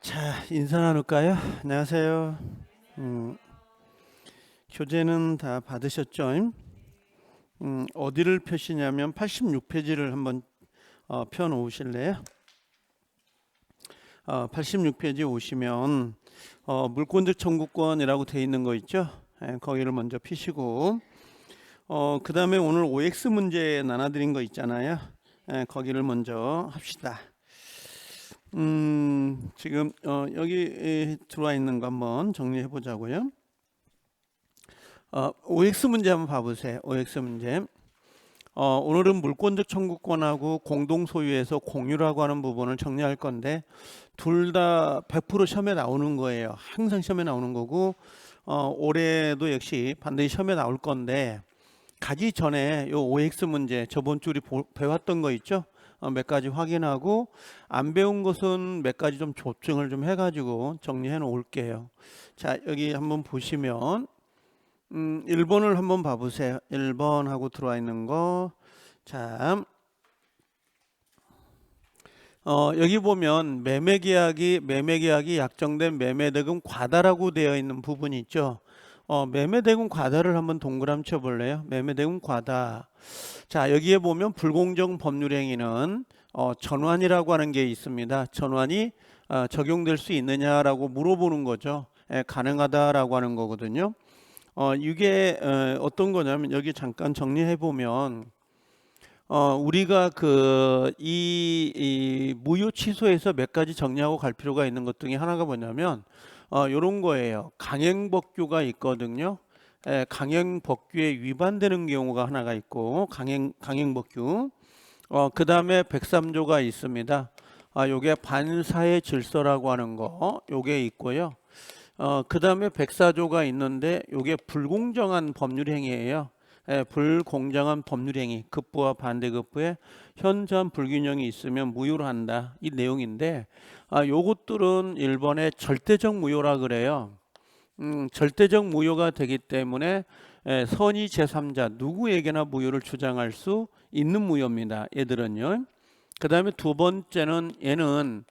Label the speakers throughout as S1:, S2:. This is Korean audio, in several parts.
S1: 자, 인사 나눌까요? 안녕하세요. 음, 교재는 다 받으셨죠? 어디를 펴시냐면 86페이지를 한번 펴 놓으실래요? 86페이지 오시면 물권적 청구권이라고 되어 있는 거 있죠? 거기를 먼저 피시고 그 다음에 오늘 OX 문제 나눠드린 거 있잖아요. 거기를 먼저 합시다. 지금 여기 들어와 있는 거 한번 정리해 보자고요. OX 문제 한번 봐보세요. OX 문제. 오늘은 물권적 청구권하고 공동 소유에서 공유라고 하는 부분을 정리할 건데 둘 다 100% 시험에 나오는 거예요. 항상 시험에 나오는 거고 올해도 역시 반드시 시험에 나올 건데 가기 전에 요 OX 문제 저번 주 우리 배웠던 거 있죠? 몇 가지 확인하고 안 배운 것은 몇 가지 좀 조정을 좀 해가지고 정리해 놓을게요. 자, 여기 한번 보시면 1번을 한번 봐보세요. 1번하고 들어와 있는 거. 자, 여기 보면 매매계약이 약정된 매매대금 과다라고 되어 있는 부분이 있죠. 매매대금 과다를 한번 동그라미 쳐볼래요? 매매대금 과다. 자, 여기에 보면 불공정 법률행위는 전환이라고 하는 게 있습니다. 전환이 적용될 수 있느냐라고 물어보는 거죠. 가능하다라고 하는 거거든요. 이게 어떤 거냐면 여기 잠깐 정리해 보면 우리가 이 무효 취소에서 몇 가지 정리하고 갈 필요가 있는 것 중에 하나가 뭐냐면 요런 거예요. 강행법규가 있거든요. 강행법규에 위반되는 경우가 하나가 있고 강행법규. 그 다음에 103조가 있습니다. 요게 반사의 질서라고 하는 거 요게 있고요. 그 다음에 104조가 있는데 요게 불공정한 법률행위예요. 불공정한 법률행위, 급부와 반대급부에 현저한 불균형이 있으면 무효로 한다. 이 내용인데 요것들은 일본의 절대적 무효라 그래요. 절대적 무효가 되기 때문에 선의 제3자 누구에게나 무효를 주장할 수 있는 무효입니다. 얘들은요. 그 다음에 두 번째는 얘는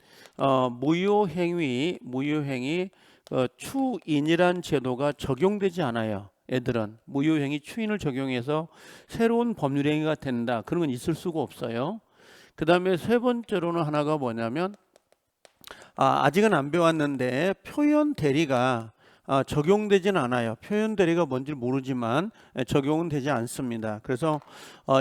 S1: 무효행위 추인이란 제도가 적용되지 않아요. 애들은 무효행위 추인을 적용해서 새로운 법률행위가 된다. 그런 건 있을 수가 없어요. 그 다음에 세 번째로는 하나가 뭐냐면 아직은 안 배웠는데 표현 대리가 적용되지는 않아요. 표현 대리가 뭔지 모르지만 적용은 되지 않습니다. 그래서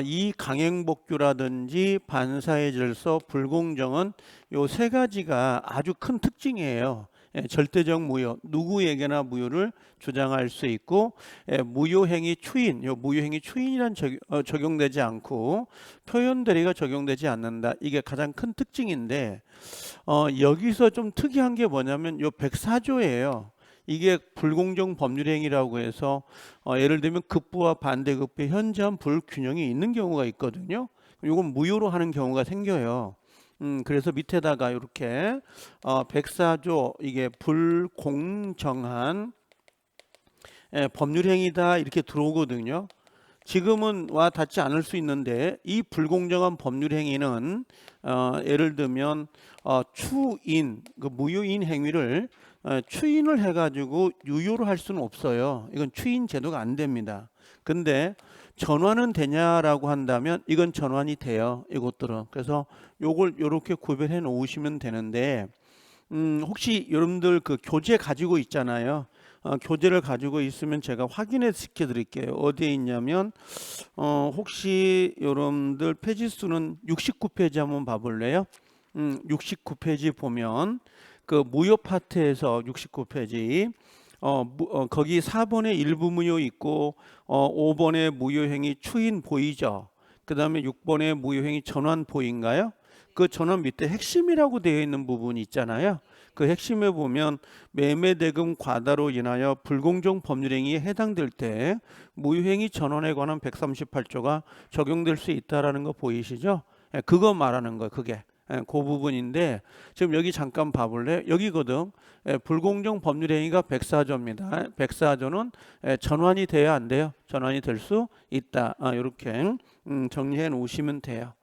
S1: 이 강행법규라든지 반사의 질서, 불공정은 요 세 가지가 아주 큰 특징이에요. 절대적 무효, 누구에게나 무효를 주장할 수 있고 무효행위 추인, 요 무효행위 추인이란 적용되지 않고 표현 대리가 적용되지 않는다. 이게 가장 큰 특징인데 여기서 좀 특이한 게 뭐냐면 요 104조예요. 이게 불공정 법률행위라고 해서 예를 들면 급부와 반대급부의 현저한 불균형이 있는 경우가 있거든요. 이건 무효로 하는 경우가 생겨요. 그래서 밑에다가 이렇게 104조 이게 불공정한 법률행위다 이렇게 들어오거든요. 지금은 와 닿지 않을 수 있는데 이 불공정한 법률행위는 예를 들면 추인 무효인 행위를 추인을 해가지고 유효로 할 수는 없어요. 이건 추인 제도가 안 됩니다. 근데 전환은 되냐라고 한다면 이건 전환이 돼요. 이것들은. 그래서 요걸 요렇게 구별해 놓으시면 되는데 혹시 여러분들 그 교재 가지고 있잖아요. 교재를 가지고 있으면 제가 확인해 시켜 드릴게요. 어디에 있냐면 혹시 여러분들 페이지 수는 69페이지 한번 봐볼래요? 69페이지 보면 그 무효 파트에서 69페이지 거기 4번에 일부 무효 있고 5번에 무효행위 추인 보이죠? 그 다음에 6번에 무효행위 전환 보인가요? 그 전환 밑에 핵심이라고 되어 있는 부분이 있잖아요. 그 핵심에 보면 매매대금 과다로 인하여 불공정 법률행위에 해당될 때 무효행위 전환에 관한 138조가 적용될 수 있다라는 거 보이시죠? 그거 말하는 거예요. 그게. 그 부분인데 지금 여기 잠깐 봐볼래? 여기거든. 불공정 법률행위가 104조입니다. 104조는 전환이 돼야 안 돼요? 전환이 될 수 있다. 이렇게 정리해 놓으시면 돼요.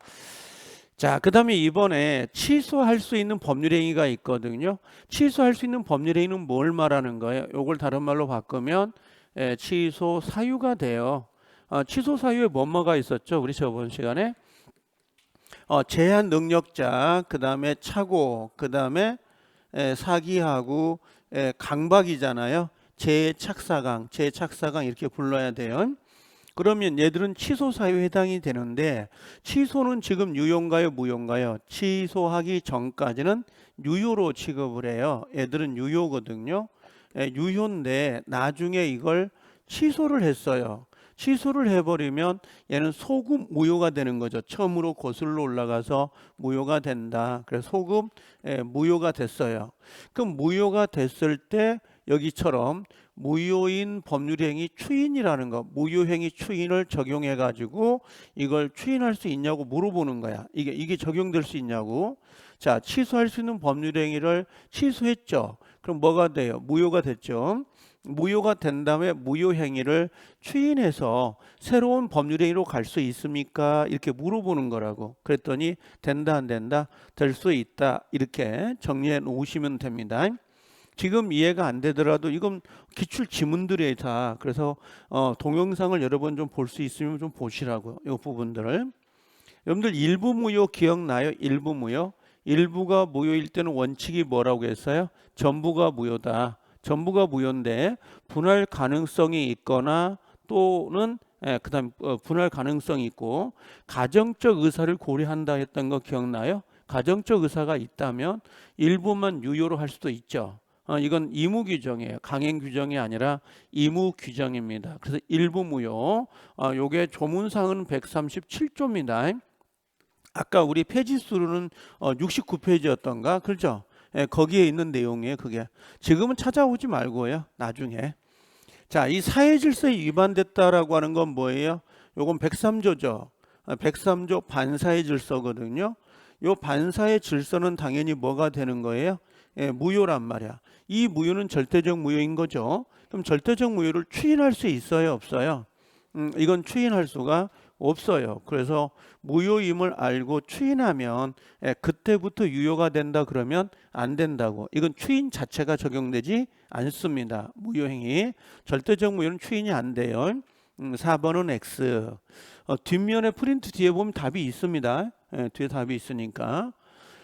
S1: 자, 그다음에 이번에 취소할 수 있는 법률행위가 있거든요. 취소할 수 있는 법률행위는 뭘 말하는 거예요? 요걸 다른 말로 바꾸면 취소 사유가 돼요. 취소 사유에 뭐가 있었죠? 우리 저번 시간에 제한 능력자, 그다음에 착오, 그다음에 사기하고 강박이잖아요. 재착사강 이렇게 불러야 돼요. 그러면 얘들은 취소 사유에 해당이 되는데 취소는 지금 유효인가요, 무효인가요? 취소하기 전까지는 유효로 취급을 해요. 얘들은 유효거든요. 유효인데 나중에 이걸 취소를 했어요. 취소를 해버리면 얘는 소급 무효가 되는 거죠. 처음으로 거슬러 올라가서 무효가 된다. 그래서 소급 무효가 됐어요. 그럼 무효가 됐을 때 여기처럼 무효인 법률행위 추인이라는 거, 무효행위 추인을 적용해 가지고 이걸 추인할 수 있냐고 물어보는 거야. 이게 적용될 수 있냐고. 자, 취소할 수 있는 법률행위를 취소했죠. 그럼 뭐가 돼요? 무효가 됐죠. 무효가 된 다음에 무효행위를 추인해서 새로운 법률행위로 갈 수 있습니까? 이렇게 물어보는 거라고. 그랬더니 된다 안 된다? 될 수 있다. 이렇게 정리해 놓으시면 됩니다. 지금 이해가 안 되더라도 이건 기출 지문들이에요 다. 그래서 동영상을 여러 번 좀 볼 수 있으면 좀 보시라고요. 이 부분들을. 여러분들 일부 무효 기억나요? 일부 무효. 일부가 무효일 때는 원칙이 뭐라고 했어요? 전부가 무효다. 전부가 무효인데 분할 가능성이 있거나 또는 그다음 분할 가능성이 있고 가정적 의사를 고려한다 했던 거 기억나요? 가정적 의사가 있다면 일부만 유효로 할 수도 있죠. 이건 의무 규정이에요. 강행 규정이 아니라 의무 규정입니다. 그래서 일부 무효. 요게 조문상은 137조입니다. 아까 우리 페이지 수로는 69페이지였던가 그렇죠? 거기에 있는 내용이에요. 그게 지금은 찾아오지 말고요. 나중에. 자, 이 사회 질서에 위반됐다라고 하는 건 뭐예요? 요건 103조죠. 103조 반사의 질서거든요. 요 반사의 질서는 당연히 뭐가 되는 거예요? 무효란 말이야. 이 무효는 절대적 무효인 거죠. 그럼 절대적 무효를 추인할 수 있어요, 없어요? 이건 추인할 수가 없어요. 그래서 무효임을 알고 추인하면 그때부터 유효가 된다 그러면 안 된다고. 이건 추인 자체가 적용되지 않습니다. 무효행위. 절대적 무효는 추인이 안 돼요. 4번은 X. 뒷면에 프린트 뒤에 보면 답이 있습니다. 뒤에 답이 있으니까.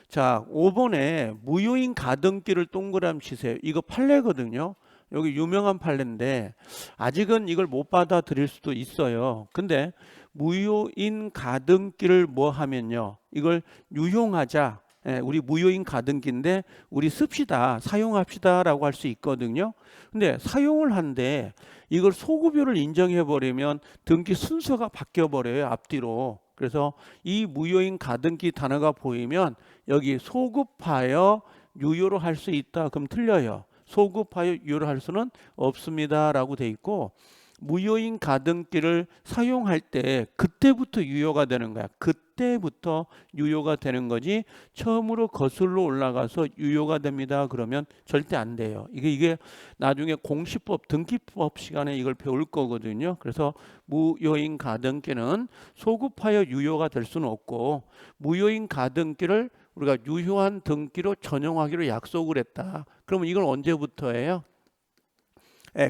S1: 자, 5번에 무효인 가등기를 동그라미 치세요. 이거 판례거든요. 여기 유명한 판례인데 아직은 이걸 못 받아들일 수도 있어요. 근데 무효인 가등기를 뭐 하면요. 이걸 유용하자. 우리 무효인 가등기인데 우리 씁시다. 사용합시다 라고 할 수 있거든요. 근데 사용을 한데 이걸 소급효를 인정해 버리면 등기 순서가 바뀌어 버려요. 앞뒤로. 그래서 이 무효인 가등기 단어가 보이면 여기 소급하여 유효로 할 수 있다. 그럼 틀려요. 소급하여 유효로 할 수는 없습니다 라고 돼 있고 무효인 가등기를 사용할 때 그때부터 유효가 되는 거야. 그때부터 유효가 되는 거지 처음으로 거슬러 올라가서 유효가 됩니다 그러면 절대 안 돼요. 이게 나중에 공시법 등기법 시간에 이걸 배울 거거든요. 그래서 무효인 가등기는 소급하여 유효가 될 수는 없고 무효인 가등기를 우리가 유효한 등기로 전용하기로 약속을 했다. 그러면 이건 언제부터예요?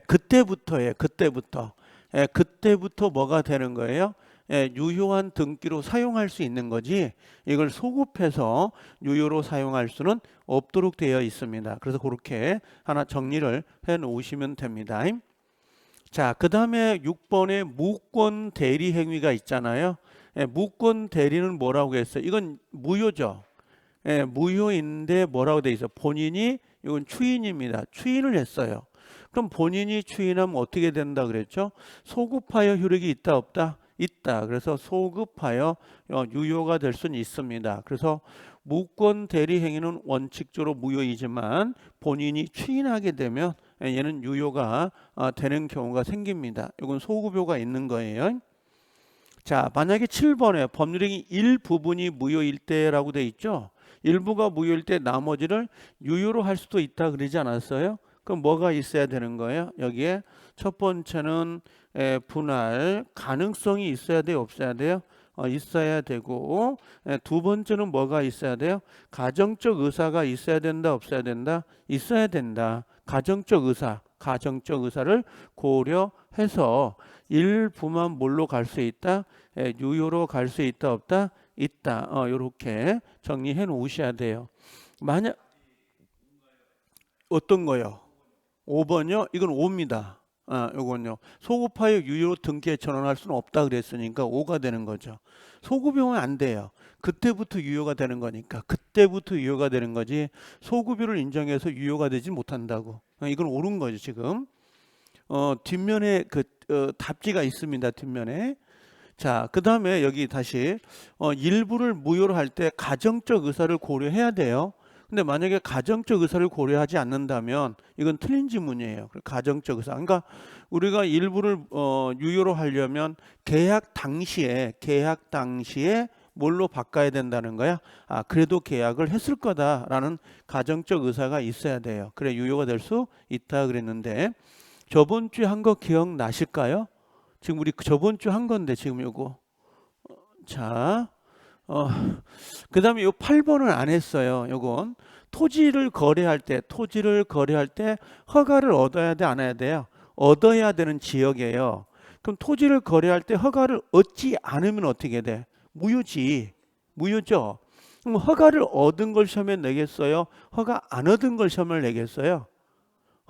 S1: 그때부터예요. 그때부터 뭐가 되는 거예요? 유효한 등기로 사용할 수 있는 거지 이걸 소급해서 유효로 사용할 수는 없도록 되어 있습니다. 그래서 그렇게 하나 정리를 해 놓으시면 됩니다. 자, 그 다음에 6번에 무권 대리 행위가 있잖아요. 무권 대리는 뭐라고 했어요? 이건 무효죠. 무효인데 뭐라고 돼 있어? 본인이 이건 추인입니다. 추인을 했어요. 그럼 본인이 추인하면 어떻게 된다 그랬죠? 소급하여 효력이 있다 없다? 있다. 그래서 소급하여 유효가 될 수는 있습니다. 그래서 무권 대리 행위는 원칙적으로 무효이지만 본인이 추인하게 되면 얘는 유효가 되는 경우가 생깁니다. 이건 소급효가 있는 거예요. 자, 만약에 7번에 법률행위 일부분이 무효일 때라고 돼 있죠. 일부가 무효일 때 나머지를 유효로 할 수도 있다 그러지 않았어요? 그럼 뭐가 있어야 되는 거예요? 여기에 첫 번째는 분할 가능성이 있어야 돼요? 없어야 돼요? 있어야 되고, 두 번째는 뭐가 있어야 돼요? 가정적 의사가 있어야 된다, 없어야 된다? 있어야 된다. 가정적 의사를 고려해서 일부만 뭘로 갈 수 있다? 유효로 갈 수 있다, 없다? 있다. 요렇게 정리해 놓으셔야 돼요. 만약 어떤 거요? 5번요? 이건 5입니다. 요건요. 소급하여 유효로 등기에 전환할 수는 없다 그랬으니까 5가 되는 거죠. 소급이면 안 돼요. 그때부터 유효가 되는 거니까. 그때부터 유효가 되는 거지. 소급유를 인정해서 유효가 되지 못한다고. 이건 옳은 거죠, 지금. 뒷면에 답지가 있습니다, 뒷면에. 자, 그 다음에 여기 다시, 일부를 무효로 할 때 가정적 의사를 고려해야 돼요. 근데 만약에 가정적 의사를 고려하지 않는다면 이건 틀린 지문이에요. 가정적 의사. 그러니까 우리가 일부를 유효로 하려면 계약 당시에 뭘로 바꿔야 된다는 거야? 그래도 계약을 했을 거다라는 가정적 의사가 있어야 돼요. 그래 유효가 될 수 있다 그랬는데 저번 주에 한 거 기억나실까요? 지금 우리 저번 주 한 건데 지금 요거. 자, 그 다음에 요 8번은 안 했어요. 요건 토지를 거래할 때 허가를 얻어야 돼, 안 해야 돼요? 얻어야 되는 지역이에요. 그럼 토지를 거래할 때 허가를 얻지 않으면 어떻게 돼? 무효죠. 그럼 허가를 얻은 걸 시험에 내겠어요? 허가 안 얻은 걸 시험을 내겠어요?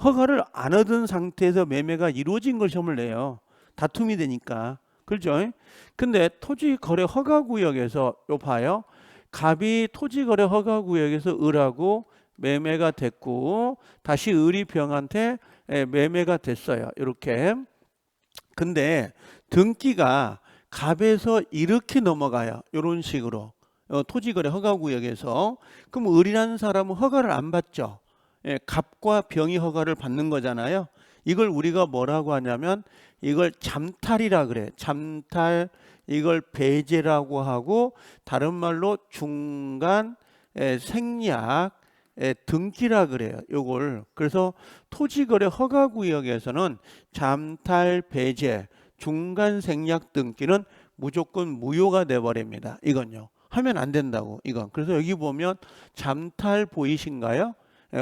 S1: 허가를 안 얻은 상태에서 매매가 이루어진 걸 시험을 내요. 다툼이 되니까. 그렇죠? 근데 토지거래 허가구역에서 요 봐요. 갑이 토지거래 허가구역에서 을하고 매매가 됐고 다시 을이 병한테 매매가 됐어요. 이렇게. 근데 등기가 갑에서 이렇게 넘어가요. 이런 식으로. 토지거래 허가구역에서. 그럼 을이라는 사람은 허가를 안 받죠. 갑과 병이 허가를 받는 거잖아요. 이걸 우리가 뭐라고 하냐면 이걸 잠탈이라 그래. 잠탈, 이걸 배제라고 하고 다른 말로 중간 생략 등기라 그래요. 요걸. 그래서 토지거래 허가구역에서는 잠탈, 배제, 중간 생략 등기는 무조건 무효가 돼 버립니다. 이건요. 하면 안 된다고. 이건. 그래서 여기 보면 잠탈 보이신가요?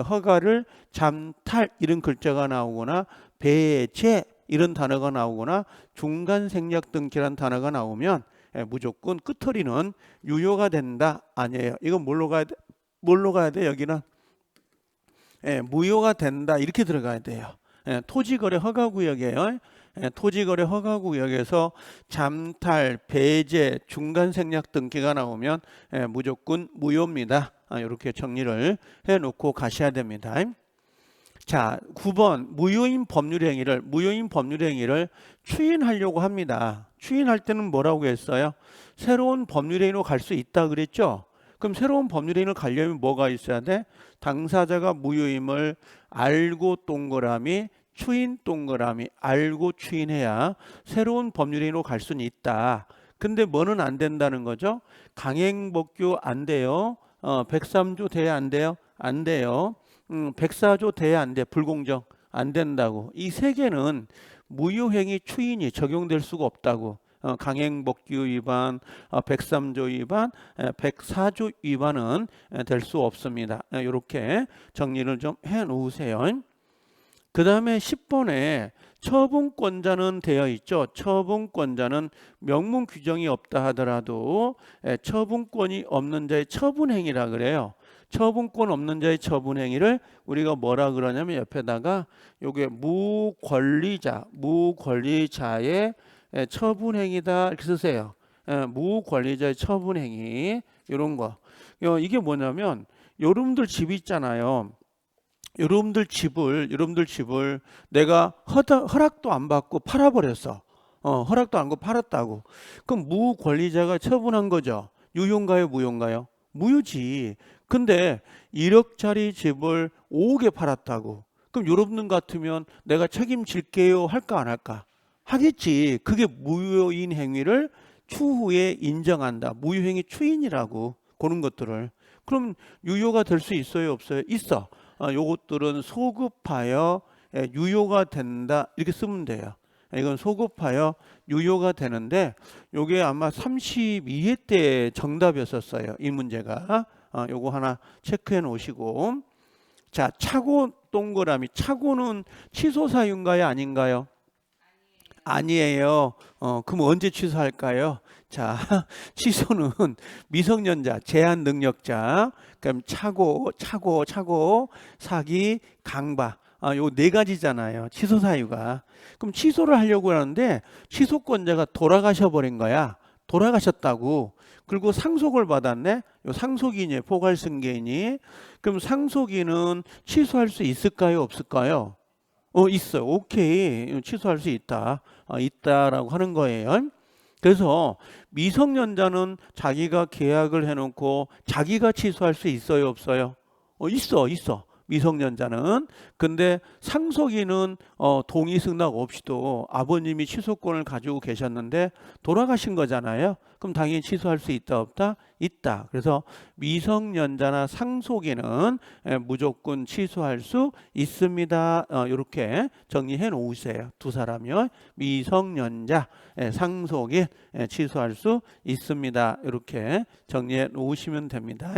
S1: 허가를 잠탈 이런 글자가 나오거나 배제 이런 단어가 나오거나 중간 생략 등기란 단어가 나오면 무조건 끄트리는 유효가 된다 아니에요. 이건 뭘로 가야 돼? 여기는 무효가 된다 이렇게 들어가야 돼요. 토지거래 허가구역이에요. 토지거래 허가구역에서 잠탈, 배제, 중간 생략 등기가 나오면 무조건 무효입니다. 이렇게 정리를 해놓고 가셔야 됩니다. 자, 9번 무효인 법률 행위를 추인하려고 합니다. 추인할 때는 뭐라고 했어요? 새로운 법률 행위로 갈 수 있다 그랬죠? 그럼 새로운 법률 행위를 가려면 뭐가 있어야 돼? 당사자가 무효임을 알고 동그라미 추인 동그라미 알고 추인해야 새로운 법률 행위로 갈 수는 있다. 근데 뭐는 안 된다는 거죠? 강행법규 안 돼요. 103조 돼야 안 돼요? 안 돼요. 104조 돼야 안 돼. 불공정 안 된다고. 이 세 개는 무효행위 추인이 적용될 수가 없다고. 강행법규 위반, 103조 위반, 104조 위반은 될 수 없습니다. 이렇게 정리를 좀 해 놓으세요. 그 다음에 10번에 처분권자는 되어 있죠. 처분권자는 명문 규정이 없다 하더라도 처분권이 없는 자의 처분행위라 그래요. 처분권 없는 자의 처분행위를 우리가 뭐라 그러냐면 옆에다가 요게 무권리자의 처분행위다 이렇게 쓰세요. 무권리자의 처분행위 이런 거. 이게 뭐냐면 여러분들 집 있잖아요. 여러분들 집을 내가 허락도 안 받고 팔아버렸어. 허락도 안 받고 팔았다고. 그럼 무권리자가 처분한 거죠. 유효인가요, 무효인가요? 무효지. 근데 1억짜리 집을 5억에 팔았다고. 그럼 여러분 같으면 내가 책임질게요 할까 안 할까? 하겠지. 그게 무효인 행위를 추후에 인정한다. 무효행위 추인이라고. 그런 것들을. 그럼 유효가 될 수 있어요, 없어요? 있어. 요것들은 소급하여 유효가 된다 이렇게 쓰면 돼요. 이건 소급하여 유효가 되는데 요게 아마 32회 때 정답이었었어요. 이 문제가. 요거 하나 체크해 놓으시고. 자, 차고 동그라미. 차고는 취소 사유인가요? 아닌가요? 아니에요. 그럼 언제 취소할까요? 자, 취소는 미성년자, 제한 능력자, 그럼 차고, 사기, 강박. 요 네 가지잖아요. 취소 사유가. 그럼 취소를 하려고 하는데 취소권자가 돌아가셔 버린 거야. 돌아가셨다고. 그리고 상속을 받았네. 요 상속인이 포괄승계인이. 그럼 상속인은 취소할 수 있을까요? 없을까요? 있어요. 오케이. 취소할 수 있다. 있다라고 하는 거예요. 그래서 미성년자는 자기가 계약을 해놓고 자기가 취소할 수 있어요? 없어요? 있어. 미성년자는. 근데 상속인은 동의 승낙 없이도 아버님이 취소권을 가지고 계셨는데 돌아가신 거잖아요. 그럼 당연히 취소할 수 있다 없다? 있다. 그래서 미성년자나 상속인은 무조건 취소할 수 있습니다. 이렇게 정리해 놓으세요. 두 사람이요. 미성년자, 상속인 취소할 수 있습니다. 이렇게 정리해 놓으시면 됩니다.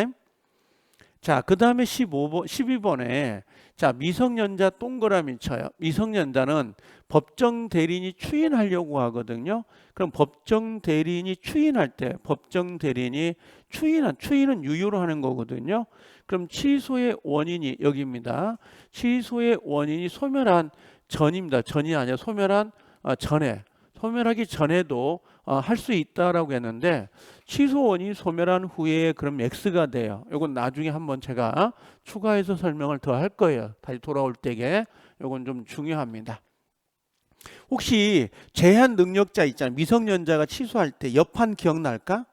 S1: 자, 그 다음에 12번에 자, 미성년자 동그라미 쳐요. 미성년자는 법정 대리인이 추인하려고 하거든요. 그럼 법정 대리인이 추인할 때 법정 대리인이 추인은 유효로 하는 거거든요. 그럼 취소의 원인이 여기입니다. 취소의 원인이 소멸한 전입니다. 전이 아니라 소멸한 전에. 소멸하기 전에도 할 수 있다라고 했는데 취소원이 소멸한 후에 그럼 X가 돼요. 이건 나중에 한번 제가 추가해서 설명을 더 할 거예요. 다시 돌아올 때게. 이건 좀 중요합니다. 혹시 제한 능력자 있잖아요. 미성년자가 취소할 때 옆판 기억날까?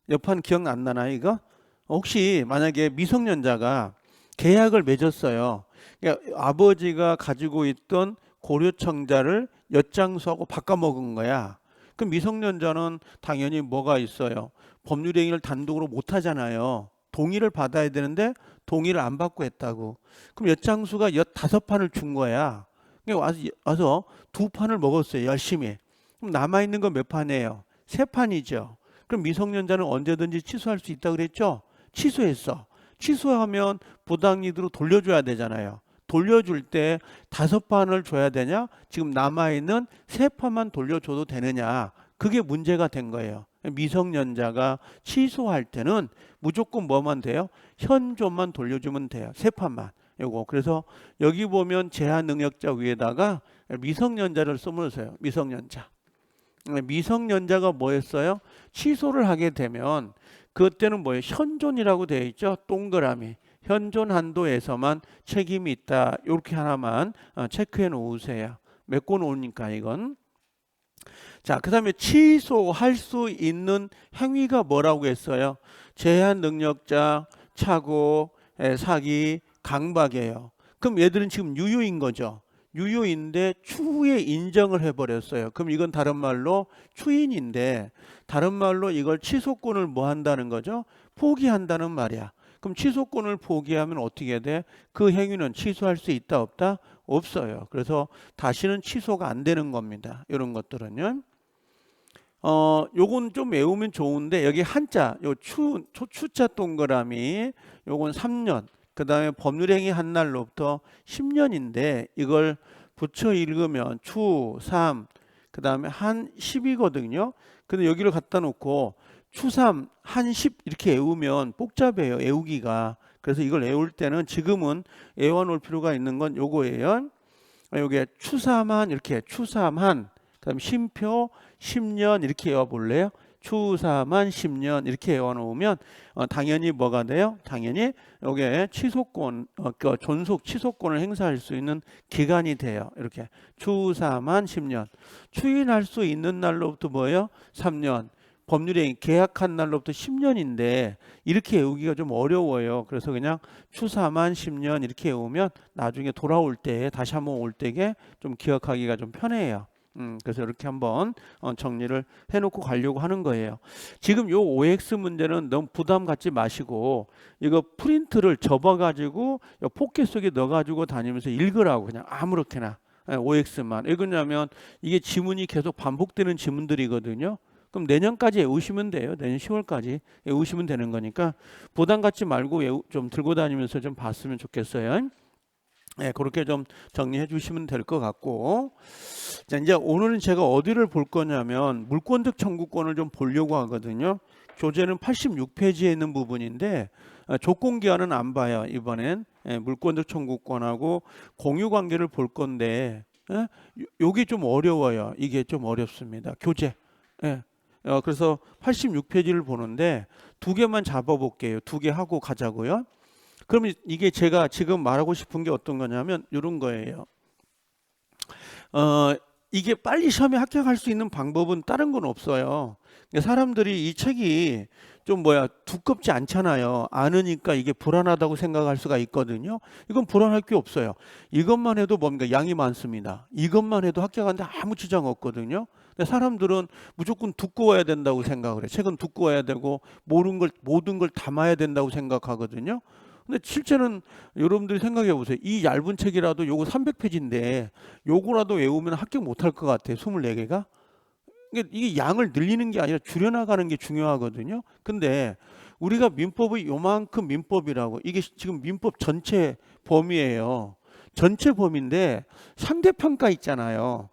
S1: 옆판 기억 안 나나요 이거? 혹시 만약에 미성년자가 계약을 맺었어요. 그러니까 아버지가 가지고 있던 고려청자를 엿장수하고 바꿔먹은 거야. 그럼 미성년자는 당연히 뭐가 있어요? 법률행위를 단독으로 못 하잖아요. 동의를 받아야 되는데 동의를 안 받고 했다고. 그럼 엿장수가 15판을 준 거야. 와서 2판을 먹었어요. 열심히. 그럼 남아있는 건 몇 판이에요? 3판이죠. 그럼 미성년자는 언제든지 취소할 수 있다고 그랬죠? 취소했어. 취소하면 부당이득으로 돌려줘야 되잖아요. 돌려줄 때 5판을 줘야 되냐? 지금 남아있는 3판만 돌려줘도 되느냐? 그게 문제가 된 거예요. 미성년자가 취소할 때는 무조건 뭐만 돼요? 현존만 돌려주면 돼요. 3판만. 요거. 그래서 여기 보면 제한 능력자 위에다가 미성년자를 써놓으세요. 미성년자. 미성년자가 뭐였어요? 취소를 하게 되면 그때는 뭐예요? 현존이라고 되어 있죠. 동그라미. 현존 한도에서만 책임이 있다. 이렇게 하나만 체크해 놓으세요. 메꿔 놓으니까 이건. 자, 그 다음에 취소할 수 있는 행위가 뭐라고 했어요? 제한 능력자, 착오, 사기, 강박이에요. 그럼 얘들은 지금 유효인 거죠. 유효인데 추후에 인정을 해버렸어요. 그럼 이건 다른 말로 추인인데 다른 말로 이걸 취소권을 뭐 한다는 거죠? 포기한다는 말이야. 그럼 취소권을 포기하면 어떻게 돼? 그 행위는 취소할 수 있다 없다? 없어요. 그래서 다시는 취소가 안 되는 겁니다. 이런 것들은요. 요건 좀 외우면 좋은데 여기 한자, 요 추자 동그라미, 요건 3년. 그 다음에 법률행위 한 날로부터 10년인데 이걸 붙여 읽으면 추, 3, 그 다음에 한 10이거든요. 근데 여기를 갖다 놓고 추3, 한 10 이렇게 외우면 복잡해요. 외우기가. 그래서 이걸 외울 때는 지금은 외워놓을 필요가 있는 건 요거예요. 요게 추3한 이렇게 추3한 그다음 쉼표 10년 이렇게 외워볼래요? 추3한 10년 이렇게 외워놓으면 당연히 뭐가 돼요? 당연히 요게 취소권, 그 존속 취소권을 행사할 수 있는 기간이 돼요. 이렇게 추3한 10년. 추인할 수 있는 날로부터 뭐예요? 3년. 법률행위 계약한 날로부터 10년인데 이렇게 외우기가 좀 어려워요. 그래서 그냥 추3한 10년 이렇게 외우면 나중에 돌아올 때 다시 한번 올 때게 좀 기억하기가 좀 편해요. 그래서 이렇게 한번 정리를 해놓고 가려고 하는 거예요. 지금 요 OX 문제는 너무 부담 갖지 마시고 이거 프린트를 접어가지고 포켓 속에 넣어가지고 다니면서 읽으라고 그냥 아무렇게나 OX만. 왜 그러냐면 이게 지문이 계속 반복되는 지문들이거든요. 그럼 내년까지 외우시면 돼요. 내년 10월까지 외우시면 되는 거니까 부담 갖지 말고 좀 들고 다니면서 좀 봤으면 좋겠어요. 네, 그렇게 좀 정리해 주시면 될 것 같고, 자, 이제 오늘은 제가 어디를 볼 거냐면 물권적 청구권을 좀 보려고 하거든요. 교재는 86페이지에 있는 부분인데 조건기한은 안 봐요. 이번엔 물권적 청구권하고 공유관계를 볼 건데 요게 좀 어려워요. 이게 좀 어렵습니다. 교재. 예. 그래서 86페이지를 보는데 두 개만 잡아볼게요. 두 개 하고 가자고요. 그러면 이게 제가 지금 말하고 싶은 게 어떤 거냐면 이런 거예요. 이게 빨리 시험에 합격할 수 있는 방법은 다른 건 없어요. 사람들이 이 책이 좀 두껍지 않잖아요. 않으니까 이게 불안하다고 생각할 수가 있거든요. 이건 불안할 게 없어요. 이것만 해도 뭡니까? 양이 많습니다. 이것만 해도 합격하는데 아무 지장 없거든요. 근데 사람들은 무조건 두꺼워야 된다고 생각을 해요. 책은 두꺼워야 되고 모든 걸 담아야 된다고 생각하거든요. 근데 실제는 여러분들이 생각해 보세요. 이 얇은 책이라도 요거 300페이지인데 요거라도 외우면 합격 못할 것 같아요. 24개가. 이게 양을 늘리는 게 아니라 줄여나가는 게 중요하거든요. 근데 우리가 민법의 요만큼 민법이라고, 이게 지금 민법 전체 범위예요. 전체 범위인데 상대평가 있잖아요.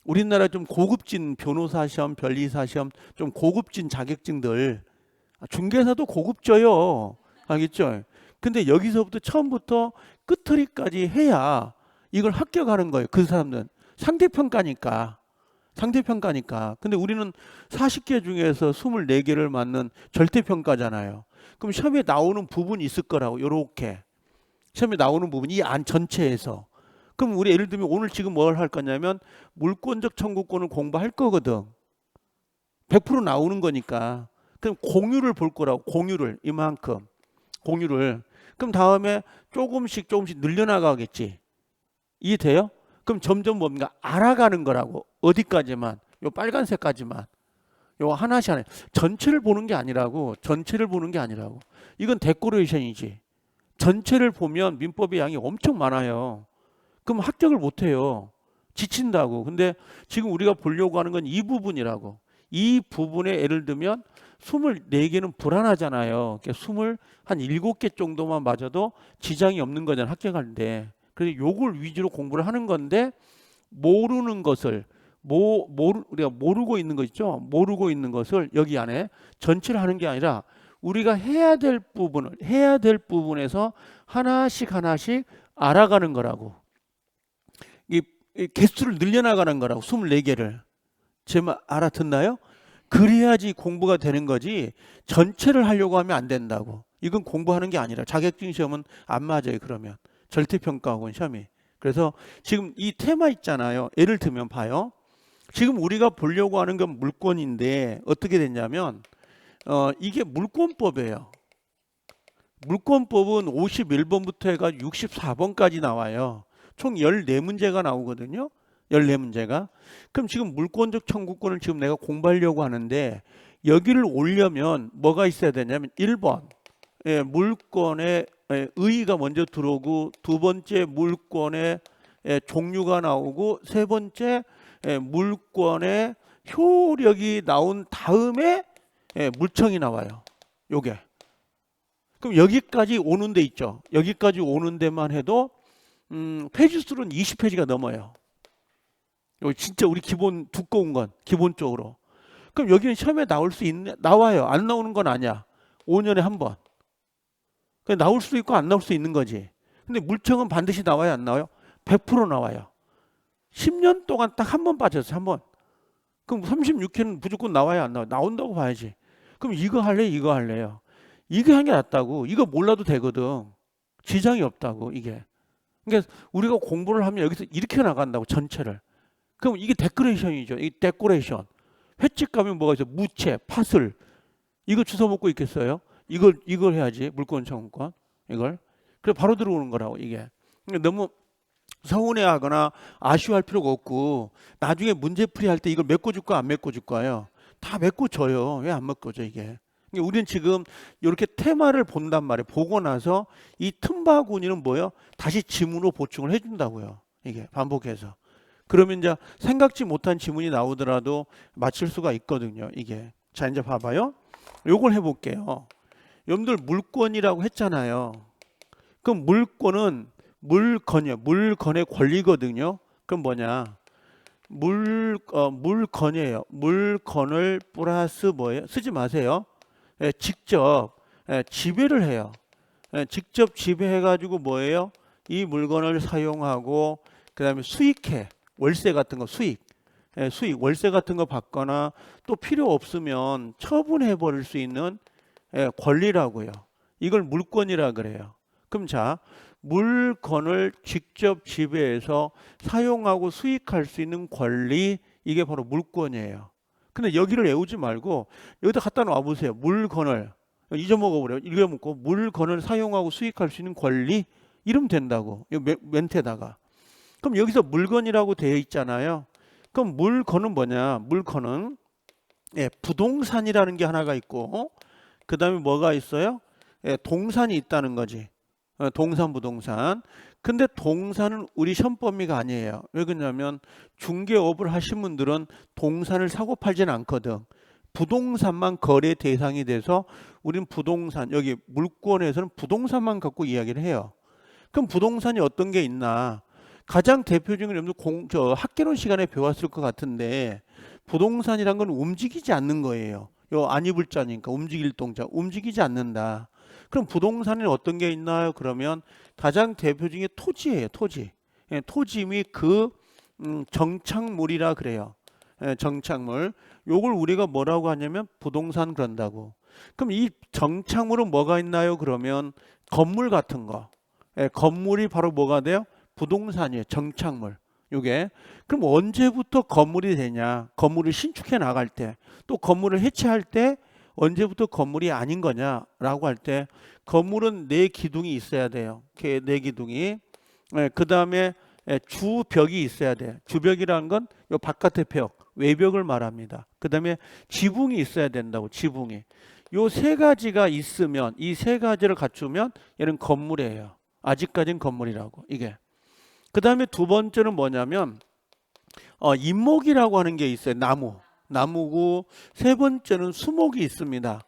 S1: 우리나라 좀 고급진 변호사 시험, 변리사 시험, 좀 고급진 자격증들, 중개사도 고급져요. 알겠죠? 근데 여기서부터 처음부터 끝처리까지 해야 이걸 합격하는 거예요. 그 사람들은 상대평가니까. 근데 우리는 40개 중에서 24개를 맞는 절대평가잖아요. 그럼 시험에 나오는 부분이 있을 거라고. 요렇게 시험에 나오는 부분, 이 안 전체에서. 그럼 우리 예를 들면 오늘 지금 뭘 할 거냐면 물권적 청구권을 공부할 거거든. 100% 나오는 거니까. 그럼 공유를 볼 거라고. 공유를 이만큼. 공유를. 그럼 다음에 조금씩 늘려나가겠지. 이해돼요? 그럼 점점 뭡니까? 알아가는 거라고. 어디까지만? 요 빨간색까지만. 요 하나씩 하나. 전체를 보는 게 아니라고. 이건 데코레이션이지. 전체를 보면 민법의 양이 엄청 많아요. 그럼 합격을 못 해요. 지친다고. 근데 지금 우리가 보려고 하는 건 이 부분이라고. 이 부분에 예를 들면 24개는 불안하잖아요. 그러니까 한 7개 정도만 맞아도 지장이 없는 거잖아요. 합격하는데. 그래서 요걸 위주로 공부를 하는 건데, 모르는 것을 우리가 모르고 있는 거 있죠. 모르고 있는 것을 여기 안에 전체를 하는 게 아니라 우리가 해야 될 부분에서 하나씩 알아가는 거라고. 이 개수를 늘려나가는 거라고. 24개를. 제 말 알아듣나요? 그래야지 공부가 되는 거지 전체를 하려고 하면 안 된다고. 이건 공부하는 게 아니라 자격증 시험은 안 맞아요. 그러면 절대평가학원 시험이. 그래서 지금 이 테마 있잖아요. 예를 들면 봐요. 지금 우리가 보려고 하는 건 물권인데 어떻게 됐냐면 이게 물권법이에요. 물권법은 51번부터 해가 64번까지 나와요. 총 14문제가 나오거든요. 14문제가. 그럼 지금 물권적 청구권을 지금 내가 공부하려고 하는데 여기를 오려면 뭐가 있어야 되냐면 1번 물권의 의의가 먼저 들어오고, 두 번째 물권의 종류가 나오고, 세 번째 물권의 효력이 나온 다음에 물청이 나와요. 요게. 그럼 여기까지 오는 데 있죠. 여기까지 오는 데만 해도 페이지 수는 20페이지가 넘어요. 여기 진짜 우리 기본 두꺼운 건 기본적으로. 그럼 여기는 시험에 나와요. 안 나오는 건 아니야. 5년에 한 번. 나올 수도 있고 안 나올 수 있는 거지. 근데 물청은 반드시 나와요, 안 나와요? 100% 나와요. 10년 동안 딱 한 번 빠졌어요, 한 번. 그럼 36회는 무조건 나와야 안 나와요? 나온다고 봐야지. 그럼 이거 할래, 이거 할래요? 이게 한 게 낫다고. 이거 몰라도 되거든. 지장이 없다고, 이게. 그러니까 우리가 공부를 하면 여기서 이렇게 나간다고, 전체를. 그럼 이게 데코레이션이죠. 이 데코레이션. 횟집 가면 뭐가 있어? 무채, 파슬. 이거 주워 먹고 있겠어요? 이걸 해야지. 물권 청구권. 이걸. 그래 바로 들어오는 거라고, 이게. 그러니까 너무 서운해하거나 아쉬워할 필요가 없고, 나중에 문제풀이 할 때 이걸 메꿔줄까 안 메꿔줄까요? 다 메꿔줘요. 왜 안 메꿔줘, 이게? 그러니까 우리는 지금 이렇게 테마를 본단 말이에요. 보고 나서 이 틈바구니는 뭐예요? 다시 지문으로 보충을 해준다고요. 이게 반복해서. 그러면 이제 생각지 못한 지문이 나오더라도 맞출 수가 있거든요. 이게. 자, 이제 봐봐요. 요걸 해볼게요. 여러분들 물권이라고 했잖아요. 그럼 물권은 물건이요. 물건의 권리거든요. 그럼 뭐냐? 물건이에요. 물건을 플러스 뭐예요? 쓰지 마세요. 직접 지배를 해요. 직접 지배해가지고 뭐예요? 이 물건을 사용하고 그 다음에 수익해. 월세 같은 거 수익. 수익, 월세 같은 거 받거나 또 필요 없으면 처분해 버릴 수 있는 권리라고요. 이걸 물권이라 그래요. 그럼 자, 물건을 직접 지배해서 사용하고 수익할 수 있는 권리, 이게 바로 물권이에요. 근데 여기를 외우지 말고 여기다 갖다 놔 보세요. 물건을 잊어먹어 버려요. 읽어먹고 물건을 사용하고 수익할 수 있는 권리, 이러면 된다고. 이 멘트에다가. 그럼 여기서 물건이라고 되어 있잖아요. 그럼 물건은 뭐냐? 물건은 부동산이라는 게 하나가 있고, 그 다음에 뭐가 있어요? 동산이 있다는 거지. 동산, 부동산. 근데 동산은 우리 시험 범위가 아니에요. 왜 그러냐면 중개업을 하신 분들은 동산을 사고 팔지는 않거든. 부동산만 거래 대상이 돼서 우리는 부동산, 여기 물권에서는 부동산만 갖고 이야기를 해요. 그럼 부동산이 어떤 게 있나? 가장 대표적인 여러분들 학개론 시간에 배웠을 것 같은데, 부동산이란 건 움직이지 않는 거예요. 요 안 입을 자니까 움직일 동자, 움직이지 않는다. 그럼 부동산에 어떤 게 있나요? 그러면 가장 대표적인 게 토지예요. 토지. 토지 및 그 정착물이라 그래요. 정착물. 요걸 우리가 뭐라고 하냐면 부동산 그런다고. 그럼 이 정착물은 뭐가 있나요? 그러면 건물 같은 거. 건물이 바로 뭐가 돼요? 부동산이에요. 정착물. 요게. 그럼 언제부터 건물이 되냐? 건물을 신축해 나갈 때, 또 건물을 해체할 때 언제부터 건물이 아닌 거냐라고 할 때, 건물은 네 기둥이 있어야 돼요. 네 기둥이. 그 다음에 주벽이 있어야 돼. 주벽이라는 건 요 바깥의 벽, 외벽을 말합니다. 그 다음에 지붕이 있어야 된다고. 지붕이. 요 세 가지가 있으면, 이 세 가지를 갖추면 얘는 건물이에요. 아직까지는 건물이라고. 이게. 그 다음에 두 번째는 뭐냐면 잎목이라고 하는 게 있어요. 나무고, 세 번째는 수목이 있습니다.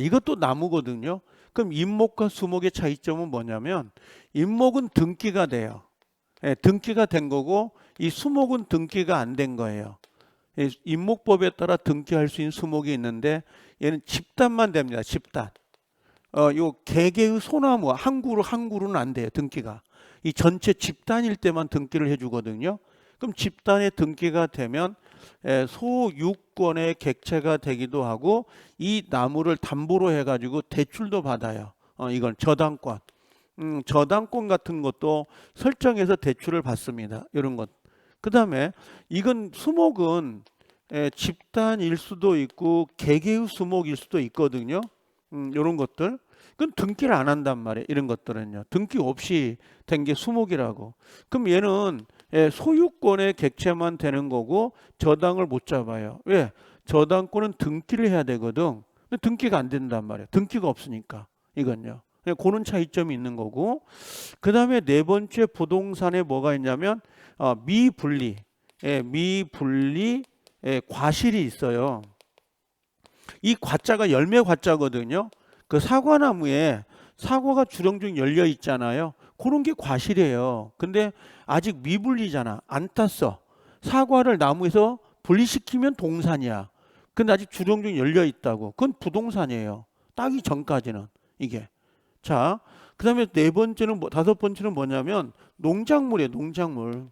S1: 이것도 나무거든요. 그럼 잎목과 수목의 차이점은 뭐냐면, 잎목은 등기가 돼요. 등기가 된 거고, 이 수목은 등기가 안 된 거예요. 잎목법에 따라 등기할 수 있는 수목이 있는데, 얘는 집단만 됩니다. 집단. 요 개개의 소나무 한 그루는 안 돼요. 등기가. 이 전체 집단일 때만 등기를 해주거든요. 그럼 집단의 등기가 되면 소유권의 객체가 되기도 하고, 이 나무를 담보로 해가지고 대출도 받아요. 이건 저당권. 저당권 같은 것도 설정해서 대출을 받습니다. 이런 것. 그 다음에 이건 수목은 집단일 수도 있고 개개의 수목일 수도 있거든요. 이런 것들. 그건 등기를 안 한단 말이에요. 이런 것들은요. 등기 없이 된 게 수목이라고. 그럼 얘는 소유권의 객체만 되는 거고 저당을 못 잡아요. 왜? 저당권은 등기를 해야 되거든. 근데 등기가 안 된단 말이에요. 등기가 없으니까. 이건요. 그런 차이점이 있는 거고. 그 다음에 네 번째 부동산에 뭐가 있냐면 미분리. 미분리 과실이 있어요. 이 과자가 열매 과자거든요. 그 사과나무에 사과가 주렁주렁 열려 있잖아요. 그런 게 과실이에요. 근데 아직 미분리잖아. 안 땄어. 사과를 나무에서 분리시키면 동산이야. 근데 아직 주렁주렁 열려 있다고. 그건 부동산이에요. 따기 전까지는. 이게. 자, 그 다음에 네 번째는 다섯 번째는 뭐냐면 농작물이에요. 농작물.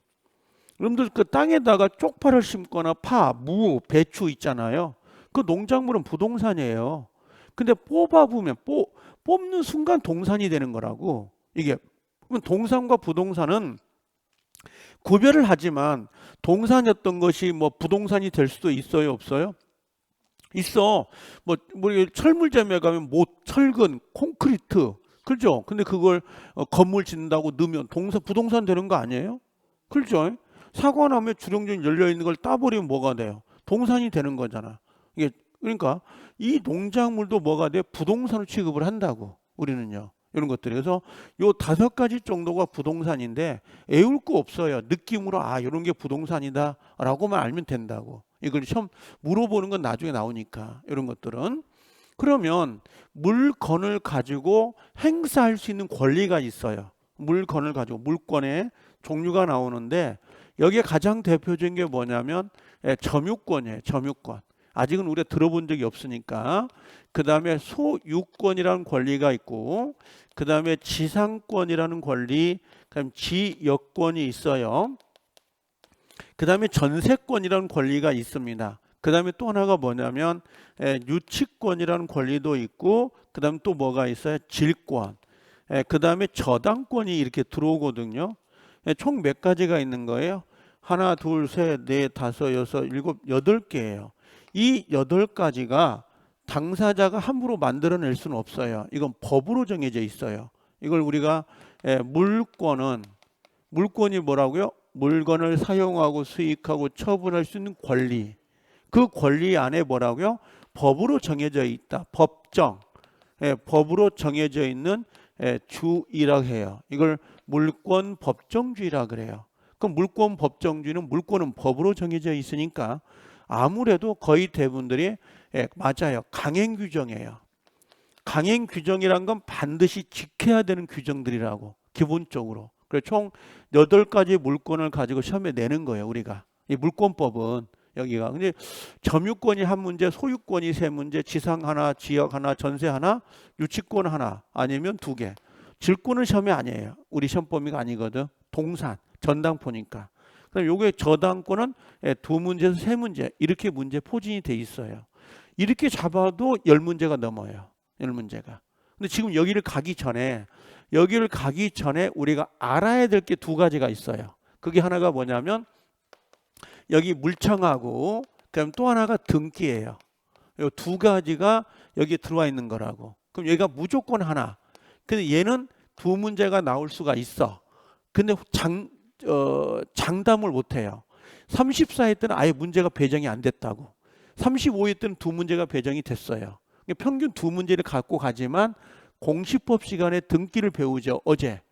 S1: 여러분들 그 땅에다가 쪽파를 심거나 파, 무, 배추 있잖아요. 그 농작물은 부동산이에요. 근데 뽑아보면 뽑는 순간 동산이 되는 거라고. 이게 동산과 부동산은 구별을 하지만 동산이었던 것이 뭐 부동산이 될 수도 있어요, 없어요? 있어. 뭐 철물점에 가면 철근, 콘크리트, 그렇죠? 근데 그걸 건물 짓는다고 넣으면 부동산 되는 거 아니에요? 그렇죠? 사과나무에 주렁주렁 열려 있는 걸 따버리면 뭐가 돼요? 동산이 되는 거잖아. 이게 그러니까 이 농작물도 뭐가 돼? 부동산으로 취급을 한다고. 우리는요. 이런 것들이. 그래서 요 5가지 정도가 부동산인데 애울 거 없어요. 느낌으로 아 이런 게 부동산이다 라고만 알면 된다고. 이걸 시험 물어보는 건 나중에 나오니까 이런 것들은. 그러면 물건을 가지고 행사할 수 있는 권리가 있어요. 물건을 가지고 물권의 종류가 나오는데 여기에 가장 대표적인 게 뭐냐면 점유권이에요. 점유권. 아직은 우리가 들어본 적이 없으니까. 그 다음에 소유권이라는 권리가 있고, 그 다음에 지상권이라는 권리, 그다음 지역권이 있어요. 그 다음에 전세권이라는 권리가 있습니다. 그 다음에 또 하나가 뭐냐면 유치권이라는 권리도 있고, 그 다음에 또 뭐가 있어요? 질권. 그 다음에 저당권이 이렇게 들어오거든요. 총 몇 가지가 있는 거예요? 하나, 둘, 셋, 넷, 다섯, 여섯, 일곱, 8개예요. 이 8가지가 당사자가 함부로 만들어낼 수는 없어요. 이건 법으로 정해져 있어요. 이걸 우리가 물권이 뭐라고요? 물건을 사용하고 수익하고 처분할 수 있는 권리. 그 권리 안에 뭐라고요? 법으로 정해져 있다. 법정. 법으로 정해져 있는 주의라고 해요. 이걸 물권 법정주의라 그래요. 그럼 물권 법정주의는 물권은 법으로 정해져 있으니까 아무래도 거의 대부분들이 맞아요. 강행 규정이에요. 강행 규정이란 건 반드시 지켜야 되는 규정들이라고 기본적으로. 그래서 총 8가지 물권을 가지고 시험에 내는 거예요. 우리가 이 물권법은 여기가. 근데 점유권이 한 문제, 소유권이 3문제, 지상 하나, 지역 하나, 전세 하나, 유치권 하나, 아니면 2개. 질권은 시험이 아니에요. 우리 시험 범위가 아니거든. 동산, 전당포니까. 그럼 요게 저당권은 2문제에서 3문제 이렇게 문제 포진이 돼 있어요. 이렇게 잡아도 10문제가 넘어요. 10문제가. 근데 지금 여기를 가기 전에 우리가 알아야 될 게 2가지가 있어요. 그게 하나가 뭐냐면 여기 물청하고 그다음 또 하나가 등기예요. 이 2가지가 여기 들어와 있는 거라고. 그럼 얘가 무조건 하나. 근데 얘는 2문제가 나올 수가 있어. 근데 장담을 못 해요. 34회 때는 아예 문제가 배정이 안 됐다고. 35회 때는 2문제가 배정이 됐어요. 평균 2문제를 갖고 가지만 공시법 시간에 등기를 배우죠. 어제.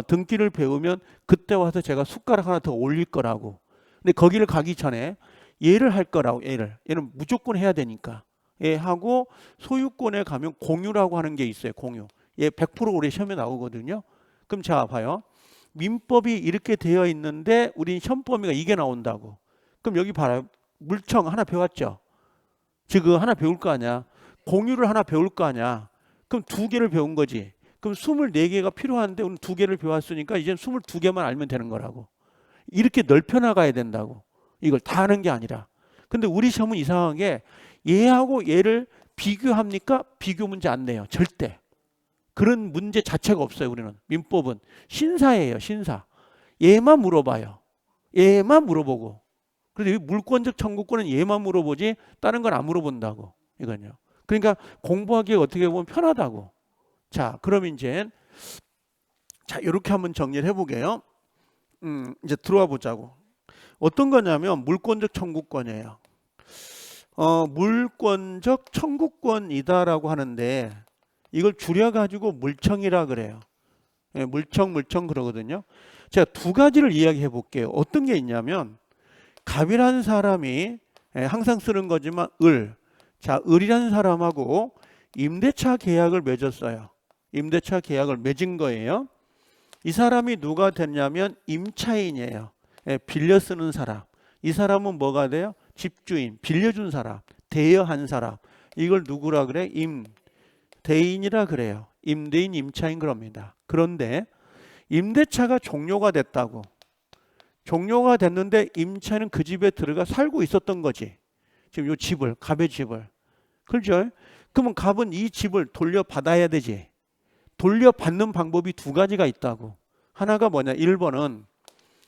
S1: 등기를 배우면 그때 와서 제가 숟가락 하나 더 올릴 거라고. 근데 거기를 가기 전에 얘를 할 거라고. 얘는 무조건 해야 되니까. 얘 하고 소유권에 가면 공유라고 하는 게 있어요. 공유. 얘 100% 우리 시험에 나오거든요. 그럼 자 봐요. 민법이 이렇게 되어 있는데 우린 시험 범위가 이게 나온다고. 그럼 여기 봐요. 물청 하나 배웠죠. 지금 하나 배울 거 아니야. 공유를 하나 배울 거 아니야. 그럼 2개를 배운 거지. 그럼 24개가 필요한데 오늘 2개를 배웠으니까 이제 22개만 알면 되는 거라고. 이렇게 넓혀 나가야 된다고. 이걸 다 하는 게 아니라. 근데 우리 시험은 이상하게 얘하고 얘를 비교합니까? 비교 문제 안 내요. 절대. 그런 문제 자체가 없어요. 우리는 민법은 신사예요. 신사. 얘만 물어봐요. 얘만 물어보고. 그런데 물권적 청구권은 얘만 물어보지 다른 건 안 물어본다고. 이건요. 그러니까 공부하기에 어떻게 보면 편하다고. 자, 그럼 이제 이렇게 한번 정리를 해보게요. 이제 들어와 보자고. 어떤 거냐면 물권적 청구권이에요. 물권적 청구권이다라고 하는데 이걸 줄여가지고 물청이라 그래요. 물청 그러거든요. 제가 2가지를 이야기해 볼게요. 어떤 게 있냐면 갑이라는 사람이 항상 쓰는 거지만 을이라는 사람하고 임대차 계약을 맺었어요. 임대차 계약을 맺은 거예요. 이 사람이 누가 됐냐면 임차인이에요. 빌려 쓰는 사람. 이 사람은 뭐가 돼요? 집주인, 빌려준 사람, 대여한 사람. 이걸 누구라 그래? 임대인이라 그래요. 임대인, 임차인 그럽니다. 그런데 임대차가 종료가 됐다고. 종료가 됐는데 임차인은 그 집에 들어가 살고 있었던 거지. 지금 이 집을, 갑의 집을. 그렇죠? 그러면 갑은 이 집을 돌려받아야 되지. 돌려받는 방법이 2가지가 있다고. 하나가 뭐냐? 1번은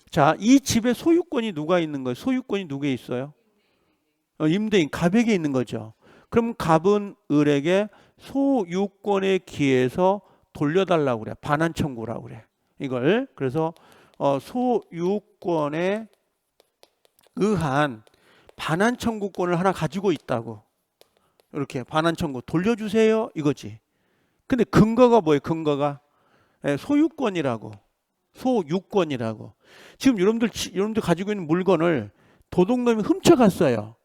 S1: 자, 이 집의 소유권이 누가 있는 거예요? 소유권이 누구에 있어요? 임대인, 갑에게 있는 거죠. 그럼 갑은 을에게 소유권에 기해서 돌려달라고 그래. 반환 청구라고 그래. 이걸 그래서 소유권에 의한 반환 청구권을 하나 가지고 있다고. 이렇게 반환 청구 돌려주세요 이거지. 근데 근거가 뭐예요? 근거가 소유권이라고. 소유권이라고. 지금 여러분들 가지고 있는 물건을 도둑놈이 훔쳐갔어요.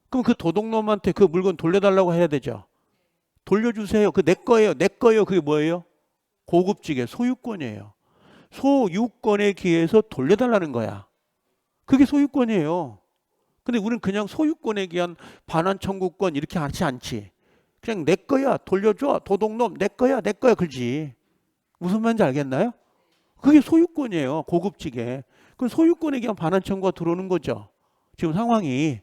S1: 그럼 그 도둑놈한테 그 물건 돌려달라고 해야 되죠. 돌려주세요. 그 내 거예요. 내 거예요. 그게 뭐예요? 고급지게 소유권이에요. 소유권에 기해서 돌려달라는 거야. 그게 소유권이에요. 근데 우리는 그냥 소유권에 기한 반환 청구권 이렇게 하지 않지. 그냥 내 거야. 돌려줘. 도둑놈 내 거야. 내 거야. 그러지. 무슨 말인지 알겠나요? 그게 소유권이에요. 고급지게. 그럼 소유권에 기한 반환 청구가 들어오는 거죠. 지금 상황이.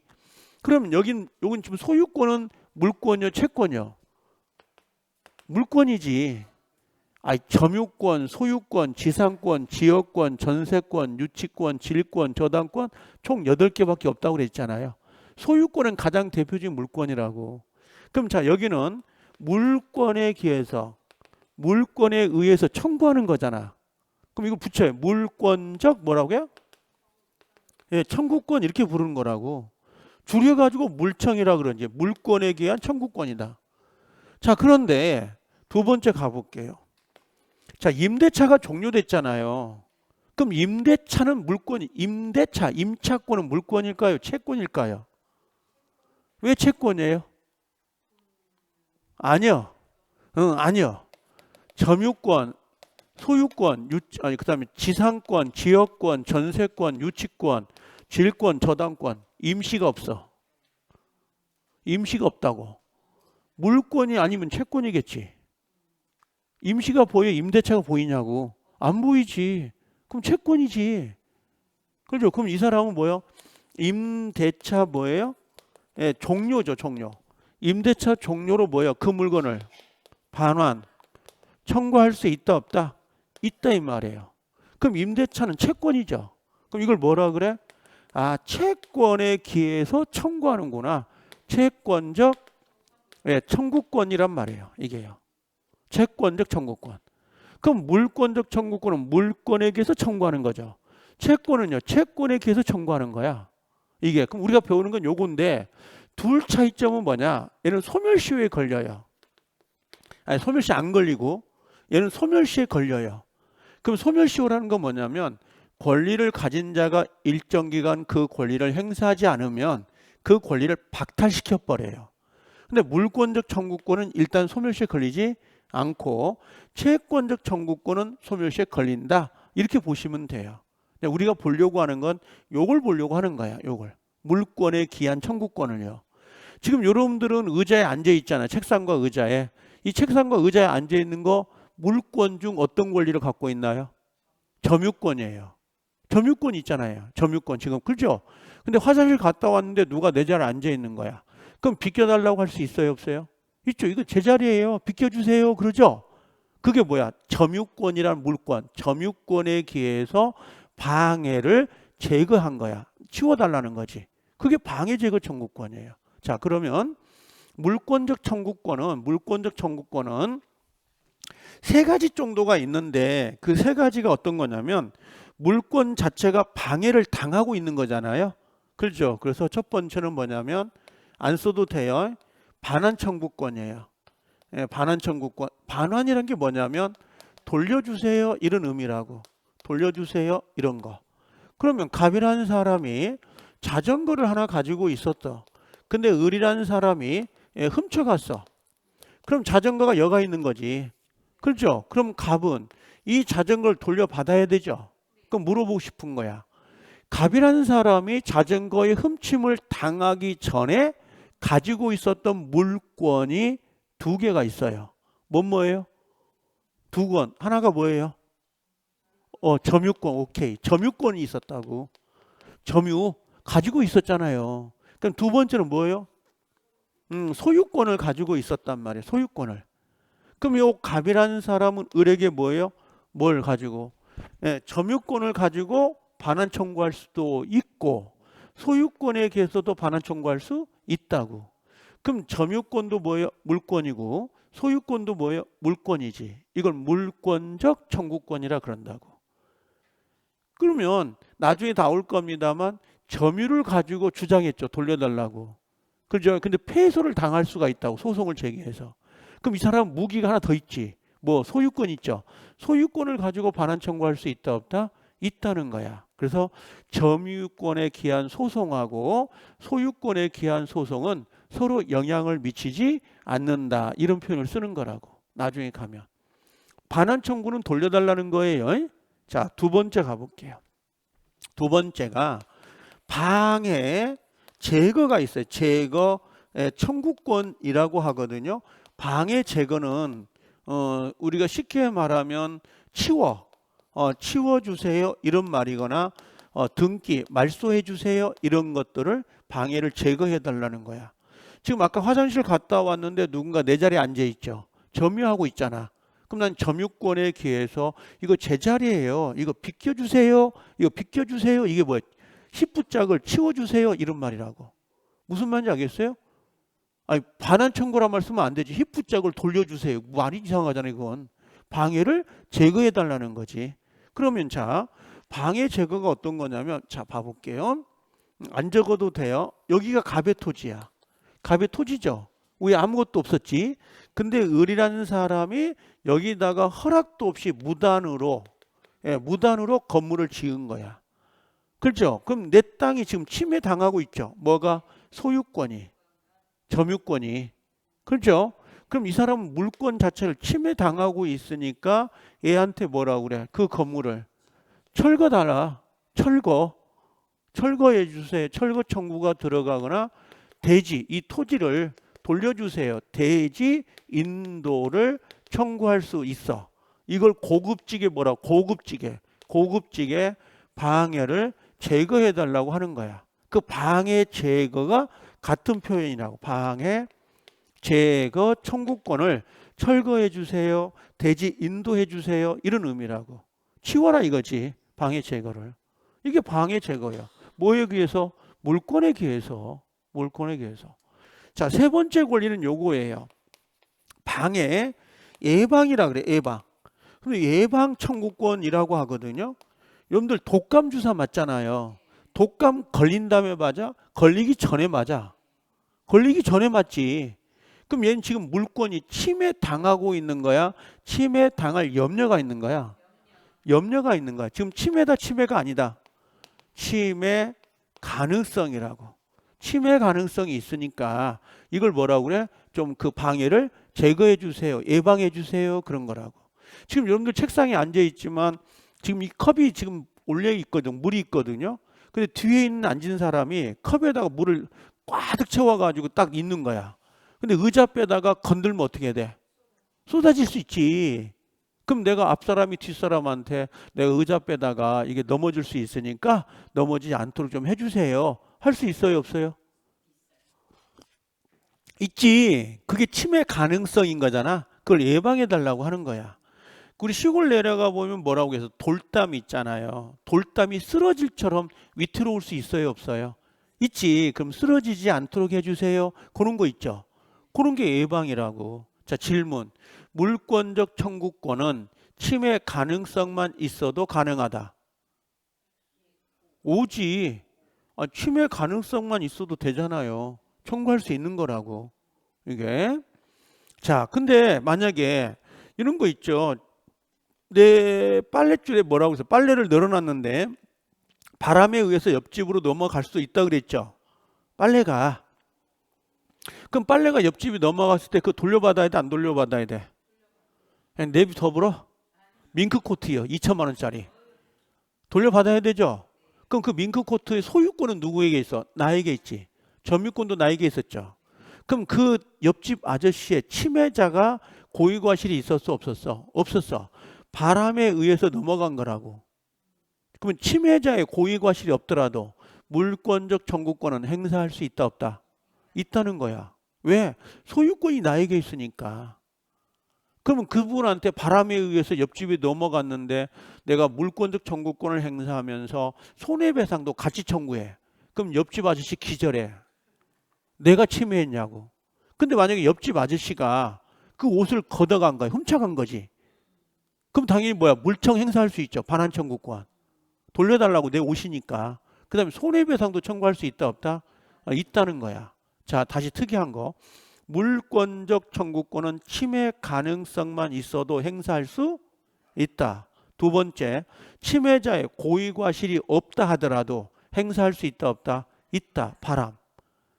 S1: 그럼 여긴 지금 소유권은 물권이요, 채권이요? 물권이지. 점유권, 소유권, 지상권, 지역권, 전세권, 유치권, 질권, 저당권 총 8개밖에 없다고 그랬잖아요. 소유권은 가장 대표적인 물권이라고. 그럼 자, 여기는 물권에 의해서 청구하는 거잖아. 그럼 이거 붙여요. 물권적 뭐라고요? 예, 청구권 이렇게 부르는 거라고. 줄여가지고 물청이라 그러지. 물권에 기한 청구권이다. 자, 그런데 두 번째 가볼게요. 자, 임대차가 종료됐잖아요. 그럼 임대차는 임차권은 물권일까요? 채권일까요? 왜 채권이에요? 아니요. 아니요. 점유권, 소유권, 그다음에 지상권, 지역권, 전세권, 유치권, 질권, 저당권, 임시가 없어. 임시가 없다고. 물권이 아니면 채권이겠지. 임시가 보여? 임대차가 보이냐고. 안 보이지. 그럼 채권이지. 그렇죠? 그럼 이 사람은 뭐예요? 임대차 뭐예요? 예, 종료죠, 종료. 임대차 종료로 뭐예요? 그 물건을 반환, 청구할 수 있다, 없다? 있다 이 말이에요. 그럼 임대차는 채권이죠. 그럼 이걸 뭐라 그래? 채권에 기해서 청구하는구나. 채권적 청구권이란 말이에요. 이게요. 채권적 청구권. 그럼 물권적 청구권은 물권에 기해서 청구하는 거죠. 채권은요, 채권에 기해서 청구하는 거야. 이게. 그럼 우리가 배우는 건 요건데, 둘 차이점은 뭐냐? 얘는 소멸시효에 걸려요. 소멸시 안 걸리고, 얘는 소멸시에 걸려요. 그럼 소멸시효라는 건 뭐냐면, 권리를 가진 자가 일정 기간 그 권리를 행사하지 않으면 그 권리를 박탈시켜 버려요. 근데 물권적 청구권은 일단 소멸시에 걸리지 않고 채권적 청구권은 소멸시에 걸린다. 이렇게 보시면 돼요. 우리가 보려고 하는 건 요걸 보려고 하는 거야. 요걸. 물권에 기한 청구권을요. 지금 여러분들은 의자에 앉아 있잖아요. 책상과 의자에. 이 책상과 의자에 앉아 있는 거 물권 중 어떤 권리를 갖고 있나요? 점유권이에요. 점유권 있잖아요. 점유권 지금. 그죠? 근데 화장실 갔다 왔는데 누가 내 자리에 앉아 있는 거야. 그럼 비켜달라고 할 수 있어요? 없어요? 있죠. 이거 제 자리예요. 비켜주세요. 그러죠? 그게 뭐야? 점유권이란 물권. 점유권에 기해서 방해를 제거한 거야. 치워달라는 거지. 그게 방해 제거 청구권이에요. 자, 그러면 물권적 청구권은 세 가지 정도가 있는데 그 세 가지가 어떤 거냐면 물권 자체가 방해를 당하고 있는 거잖아요. 그렇죠? 그래서 첫 번째는 뭐냐면 안 써도 돼요. 반환 청구권이에요. 반환 청구권. 반환이란 게 뭐냐면 돌려주세요 이런 의미라고. 돌려주세요 이런 거. 그러면 갑이라는 사람이 자전거를 하나 가지고 있었어. 근데 을이라는 사람이 훔쳐갔어. 그럼 자전거가 여가 있는 거지. 그렇죠? 그럼 갑은 이 자전거를 돌려받아야 되죠. 그럼 물어보고 싶은 거야. 갑이라는 사람이 자전거의 훔침을 당하기 전에 가지고 있었던 물권이 두 개가 있어요. 뭐예요? 두 권. 하나가 뭐예요? 점유권. 오케이. 점유권이 있었다고. 점유 가지고 있었잖아요. 그럼 두 번째는 뭐예요? 소유권을 가지고 있었단 말이에요. 소유권을. 그럼 요 갑이라는 사람은 을에게 뭐예요? 뭘 가지고? 점유권을 가지고 반환 청구할 수도 있고 소유권에 대해서도 반환 청구할 수 있다고. 그럼 점유권도 뭐예요? 물권이고 소유권도 뭐예요? 물권이지. 이걸 물권적 청구권이라 그런다고. 그러면 나중에 나올 겁니다만 점유를 가지고 주장했죠. 돌려달라고. 그죠? 근데 패소를 당할 수가 있다고. 소송을 제기해서. 그럼 이 사람 무기가 하나 더 있지. 뭐 소유권 있죠. 소유권을 가지고 반환 청구할 수 있다 없다? 있다는 거야. 그래서 점유권에 기한 소송하고 소유권에 기한 소송은 서로 영향을 미치지 않는다. 이런 표현을 쓰는 거라고. 나중에 가면. 반환 청구는 돌려달라는 거예요. 자, 두 번째 가볼게요. 두 번째가 방해 제거가 있어요. 제거 청구권이라고 하거든요. 방해 제거는 우리가 쉽게 말하면 치워주세요 이런 말이거나 등기 말소해 주세요 이런 것들을 방해를 제거해 달라는 거야. 지금 아까 화장실 갔다 왔는데 누군가 내 자리에 앉아 있죠. 점유하고 있잖아. 그럼 난 점유권에 기해서 이거 제 자리예요. 이거 비켜주세요. 이거 비켜주세요. 이게 뭐야? 히프짝을 치워주세요 이런 말이라고. 무슨 말인지 알겠어요? 아니 반환 청구란 말 쓰면 안 되지. 히프짝을 돌려주세요. 말이 이상하잖아요. 그건 방해를 제거해 달라는 거지. 그러면 자 방해 제거가 어떤 거냐면 자 봐볼게요. 안 적어도 돼요. 여기가 갑의 토지야. 갑의 토지죠. 왜 아무것도 없었지. 근데 을이라는 사람이 여기다가 허락도 없이 무단으로 건물을 지은 거야. 그렇죠? 그럼 내 땅이 지금 침해당하고 있죠. 뭐가? 소유권이, 점유권이. 그렇죠? 그럼 이 사람은 물권 자체를 침해당하고 있으니까 얘한테 뭐라고 그래? 그 건물을 철거달라. 철거해 주세요. 철거 청구가 들어가거나 대지, 이 토지를 돌려주세요. 대지 인도를 청구할 수 있어. 이걸 고급지게 뭐라고? 고급지게 방해를 제거해 달라고 하는 거야. 그 방해 제거가 같은 표현이라고. 방해 제거 청구권을 철거해 주세요. 대지 인도해 주세요. 이런 의미라고. 치워라 이거지. 방해 제거를. 이게 방해 제거야. 뭐에 기해서? 물권에 기해서. 자, 세 번째 권리는 요거예요. 방해 예방이라 그래. 예방. 근데 예방 청구권이라고 하거든요. 여러분들 독감 주사 맞잖아요. 독감 걸린 다음에 맞아? 걸리기 전에 맞아. 걸리기 전에 맞지. 그럼 얘는 지금 물권이 침해 당하고 있는 거야? 침해 당할 염려가 있는 거야? 염려가 있는 거야. 지금 침해다 침해가 아니다. 침해 가능성이라고. 침해 가능성이 있으니까 이걸 뭐라고 그래? 좀 그 방해를 제거해 주세요. 예방해 주세요. 그런 거라고. 지금 여러분들 책상에 앉아 있지만 지금 이 컵이 지금 올려 있거든. 물이 있거든요. 근데 뒤에 있는 앉은 사람이 컵에다가 물을 꽉 채워 가지고 딱 있는 거야. 근데 의자 빼다가 건들면 어떻게 돼? 쏟아질 수 있지. 그럼 내가 앞사람이 뒷사람한테 내가 의자 빼다가 이게 넘어질 수 있으니까 넘어지지 않도록 좀 해주세요. 할 수 있어요, 없어요? 있지. 그게 침해 가능성인 거잖아. 그걸 예방해 달라고 하는 거야. 우리 시골 내려가 보면 뭐라고 해서 돌담 있잖아요. 돌담이 쓰러질처럼 위태로울 수 있어요, 없어요? 있지. 그럼 쓰러지지 않도록 해주세요. 그런 거 있죠. 그런 게 예방이라고. 자, 질문. 물권적 청구권은 침해 가능성만 있어도 가능하다. 오지. 침해 가능성만 있어도 되잖아요. 청구할 수 있는 거라고. 이게. 자, 근데 만약에 이런 거 있죠. 내 빨랫줄에 뭐라고 해서 빨래를 널어놨는데 바람에 의해서 옆집으로 넘어갈 수도 있다 그랬죠. 빨래가. 그럼 빨래가 옆집이 넘어갔을 때 그거 돌려받아야 돼? 안 돌려받아야 돼? 그냥 내비둬버려? 밍크코트요. 2천만 원짜리. 돌려받아야 되죠? 그럼 그 밍크코트의 소유권은 누구에게 있어? 나에게 있지. 점유권도 나에게 있었죠. 그럼 그 옆집 아저씨의 침해자가 고의과실이 있었어? 없었어? 없었어. 바람에 의해서 넘어간 거라고. 그러면 침해자의 고의과실이 없더라도 물권적 청구권은 행사할 수 있다 없다? 있다는 거야. 왜? 소유권이 나에게 있으니까. 그러면 그분한테 바람에 의해서 옆집이 넘어갔는데 내가 물권적 청구권을 행사하면서 손해배상도 같이 청구해. 그럼 옆집 아저씨 기절해. 내가 침해했냐고. 근데 만약에 옆집 아저씨가 그 옷을 걷어간 거야. 훔쳐간 거지. 그럼 당연히 뭐야? 물청 행사할 수 있죠. 반환 청구권. 돌려달라고 내 옷이니까. 그 다음에 손해배상도 청구할 수 있다 없다? 있다는 거야. 자, 다시 특이한 거. 물권적 청구권은 침해 가능성만 있어도 행사할 수 있다. 두 번째, 침해자의 고의 과실이 없다 하더라도 행사할 수 있다 없다? 있다. 바람.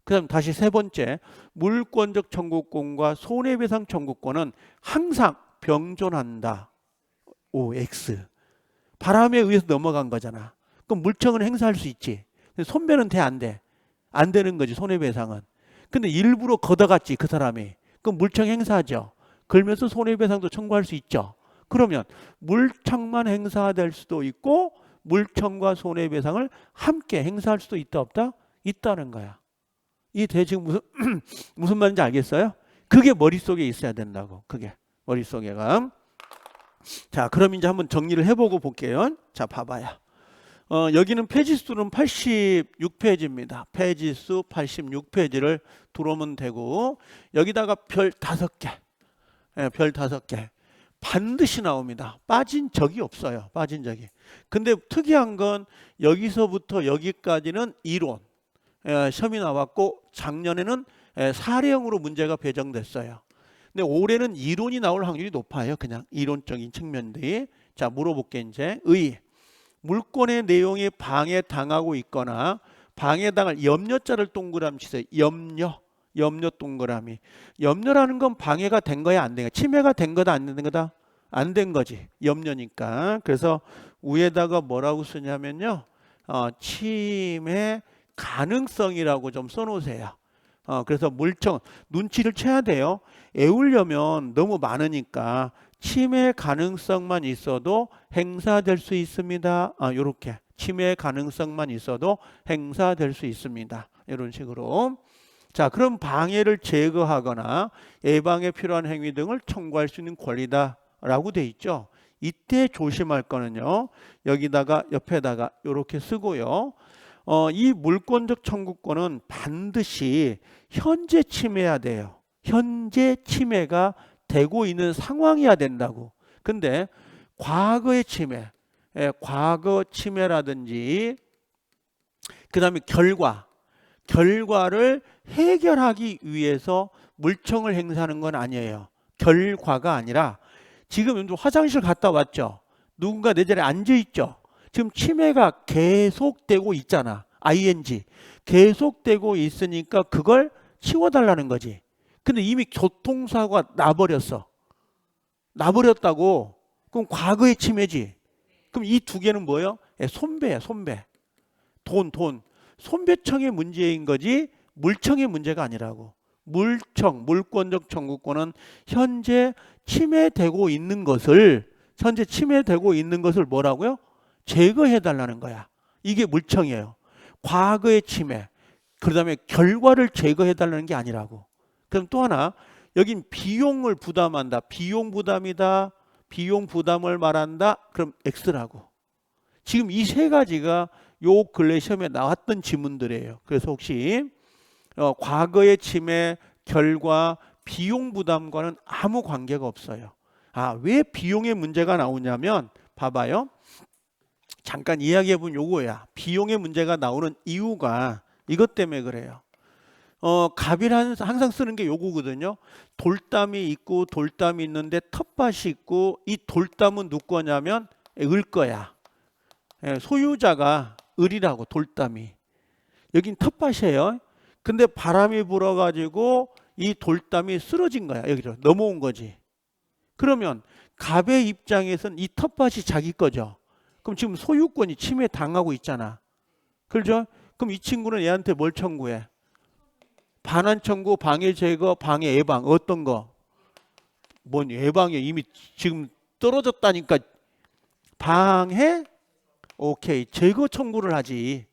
S1: 그다음 다시 세 번째, 물권적 청구권과 손해배상 청구권은 항상 병존한다. O, X. 바람에 의해서 넘어간 거잖아. 그럼 물청은 행사할 수 있지. 손배는 돼, 안 돼? 안 되는 거지, 손해배상은. 근데 일부러 걷어갔지, 그 사람이. 그럼 물청 행사하죠. 그러면서 손해배상도 청구할 수 있죠. 그러면 물청만 행사될 수도 있고 물청과 손해배상을 함께 행사할 수도 있다 없다? 있다는 거야. 이 지금 무슨 말인지 알겠어요? 그게 머릿속에 있어야 된다고. 그게 머릿속에가. 자, 그럼 이제 한번 정리를 해보고 볼게요. 자, 봐봐요. 여기는 페이지 수는 86페이지입니다. 페이지 수 86페이지를 들어오면 되고, 여기다가 별 5개, 별 5개 반드시 나옵니다. 빠진 적이 없어요. 빠진 적이. 근데 특이한 건 여기서부터 여기까지는 이론 시험이 나왔고, 작년에는 사례형으로 문제가 배정됐어요. 근데 올해는 이론이 나올 확률이 높아요. 그냥 이론적인 측면들이. 자, 물어볼게 이제. 물권의 내용이 방해당하고 있거나 방해당할 염려자를 동그라미 치세요. 염려 동그라미. 염려라는 건 방해가 된 거야, 안 된 거야? 침해가 된 거다, 안 된 거다? 안 된 거지. 염려니까. 그래서 위에다가 뭐라고 쓰냐면요. 침해 가능성이라고 좀 써놓으세요. 그래서 물청, 눈치를 채야 돼요. 애우려면 너무 많으니까 침해 가능성만 있어도 행사될 수 있습니다. 요렇게 침해 가능성만 있어도 행사될 수 있습니다. 이런 식으로. 자, 그럼 방해를 제거하거나 예방에 필요한 행위 등을 청구할 수 있는 권리다라고 돼 있죠. 이때 조심할 거는요. 여기다가 옆에다가 이렇게 쓰고요. 이 물권적 청구권은 반드시 현재 침해해야 돼요. 현재 침해가 되고 있는 상황이어야 된다고. 근데 과거의 침해, 과거 침해라든지 그 다음에 결과를 해결하기 위해서 물청을 행사하는 건 아니에요. 결과가 아니라 지금 화장실 갔다 왔죠. 누군가 내 자리에 앉아있죠. 지금 침해가 계속되고 있잖아. ing. 계속되고 있으니까 그걸 치워달라는 거지. 근데 이미 교통사고가 나버렸어. 나버렸다고. 그럼 과거의 침해지. 그럼 이 두 개는 뭐예요? 손배야, 손배. 돈. 손배청의 문제인 거지 물청의 문제가 아니라고. 물권적 청구권은 현재 침해되고 있는 것을 뭐라고요? 제거해달라는 거야. 이게 물청이에요. 과거의 침해, 그 다음에 결과를 제거해달라는 게 아니라고. 그럼 또 하나, 여긴 비용을 부담한다. 비용 부담이다. 비용 부담을 말한다. 그럼 X라고. 지금 이 세 가지가 요 근래 시험에 나왔던 지문들이에요. 그래서 혹시 과거의 침해, 결과, 비용 부담과는 아무 관계가 없어요. 왜 비용의 문제가 나오냐면 봐봐요. 잠깐 이야기해 본 요거야. 비용의 문제가 나오는 이유가 이것 때문에 그래요. 갑이는 항상 쓰는 게 요거거든요. 돌담이 있고 돌담이 있는데 텃밭이 있고 이 돌담은 누구 거냐면 을 거야. 소유자가 을이라고. 돌담이. 여긴 텃밭이에요. 근데 바람이 불어가지고 이 돌담이 쓰러진 거야. 여기로 넘어온 거지. 그러면 갑의 입장에서는 이 텃밭이 자기 거죠. 그럼 지금 소유권이 침해 당하고 있잖아. 그렇죠? 그럼 이 친구는 얘한테 뭘 청구해? 반환 청구, 방해 제거, 방해 예방. 어떤 거? 뭔 예방에 이미 지금 떨어졌다니까. 방해? 오케이. 제거 청구를 하지.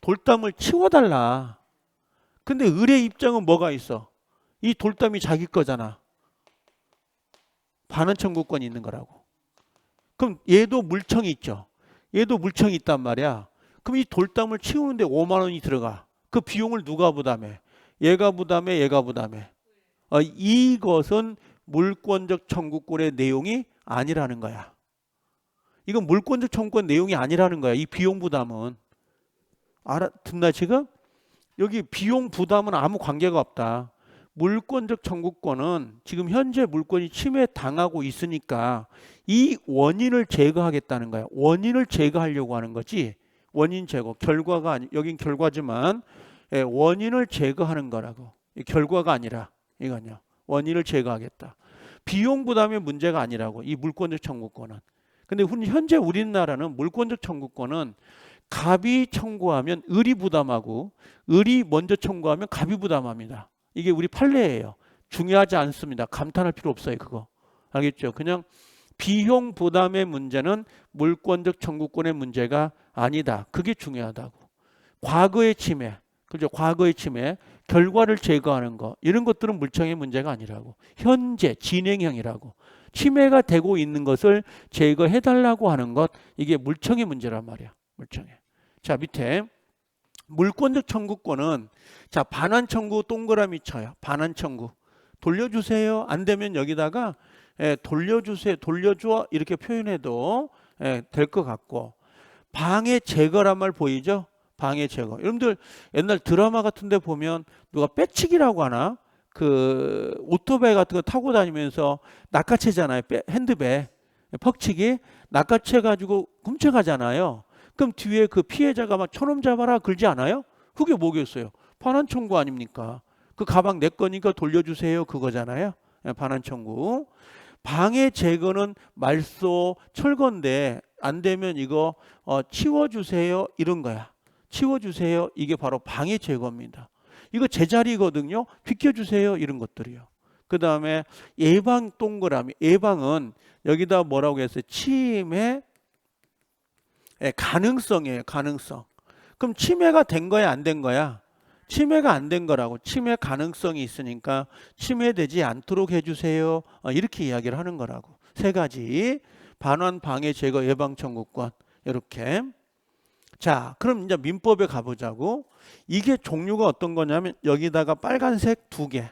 S1: 돌담을 치워달라. 근데 을의 입장은 뭐가 있어? 이 돌담이 자기 거잖아. 반환 청구권이 있는 거라고. 그럼 얘도 물청이 있죠. 얘도 물청이 있단 말이야. 그럼 이 돌담을 치우는데 5만 원이 들어가. 그 비용을 누가 부담해? 얘가 부담해, 얘가 부담해. 이것은 물권적 청구권의 내용이 아니라는 거야. 이건 물권적 청구권 내용이 아니라는 거야. 이 비용 부담은. 듣나 지금? 여기 비용 부담은 아무 관계가 없다. 물권적 청구권은 지금 현재 물권이 침해당하고 있으니까 이 원인을 제거하겠다는 거야. 원인을 제거하려고 하는 거지. 원인 제거. 결과가 아니, 여긴 결과지만 원인을 제거하는 거라고. 결과가 아니라 이건요. 원인을 제거하겠다. 비용 부담의 문제가 아니라고. 이 물권적 청구권은. 근데 현재 우리나라는 물권적 청구권은 갑이 청구하면 을이 부담하고 을이 먼저 청구하면 갑이 부담합니다. 이게 우리 판례예요. 중요하지 않습니다. 감탄할 필요 없어요. 그거. 알겠죠? 그냥 비용 부담의 문제는 물권적 청구권의 문제가 아니다. 그게 중요하다고. 과거의 침해, 그죠? 과거의 침해, 결과를 제거하는 거 이런 것들은 물청의 문제가 아니라고. 현재 진행형이라고. 침해가 되고 있는 것을 제거해달라고 하는 것, 이게 물청의 문제란 말이야. 물청의. 자, 밑에 물권적 청구권은 자, 반환 청구 동그라미 쳐요. 반환 청구. 돌려주세요. 안 되면 여기다가 돌려주세요. 돌려줘. 이렇게 표현해도 될 것 같고. 방해 제거란 말 보이죠? 방해 제거. 여러분들 옛날 드라마 같은 데 보면 누가 빼치기라고 하나? 그 오토바이 같은 거 타고 다니면서 낚아채잖아요. 핸드백. 퍽치기. 낚아채 가지고 훔쳐가잖아요. 그럼 뒤에 그 피해자가 막 저놈 잡아라 그러지 않아요? 그게 뭐겠어요? 반환 청구 아닙니까? 그 가방 내 거니까 돌려주세요 그거잖아요. 반환 청구. 방해 제거는 말소 철거인데 안 되면 이거 치워주세요 이런 거야. 치워주세요. 이게 바로 방해 제거입니다. 이거 제자리거든요. 비켜주세요 이런 것들이요. 그 다음에 예방 동그라미. 예방은 여기다 뭐라고 했어요? 침해 가능성이에요. 가능성. 그럼 침해가 된 거야 안 된 거야? 침해가 안 된 거라고. 침해 가능성이 있으니까 침해되지 않도록 해주세요. 이렇게 이야기를 하는 거라고. 세 가지. 반환, 방해, 제거, 예방 청구권. 이렇게. 자, 그럼 이제 민법에 가보자고. 이게 종류가 어떤 거냐면 여기다가 빨간색 두 개.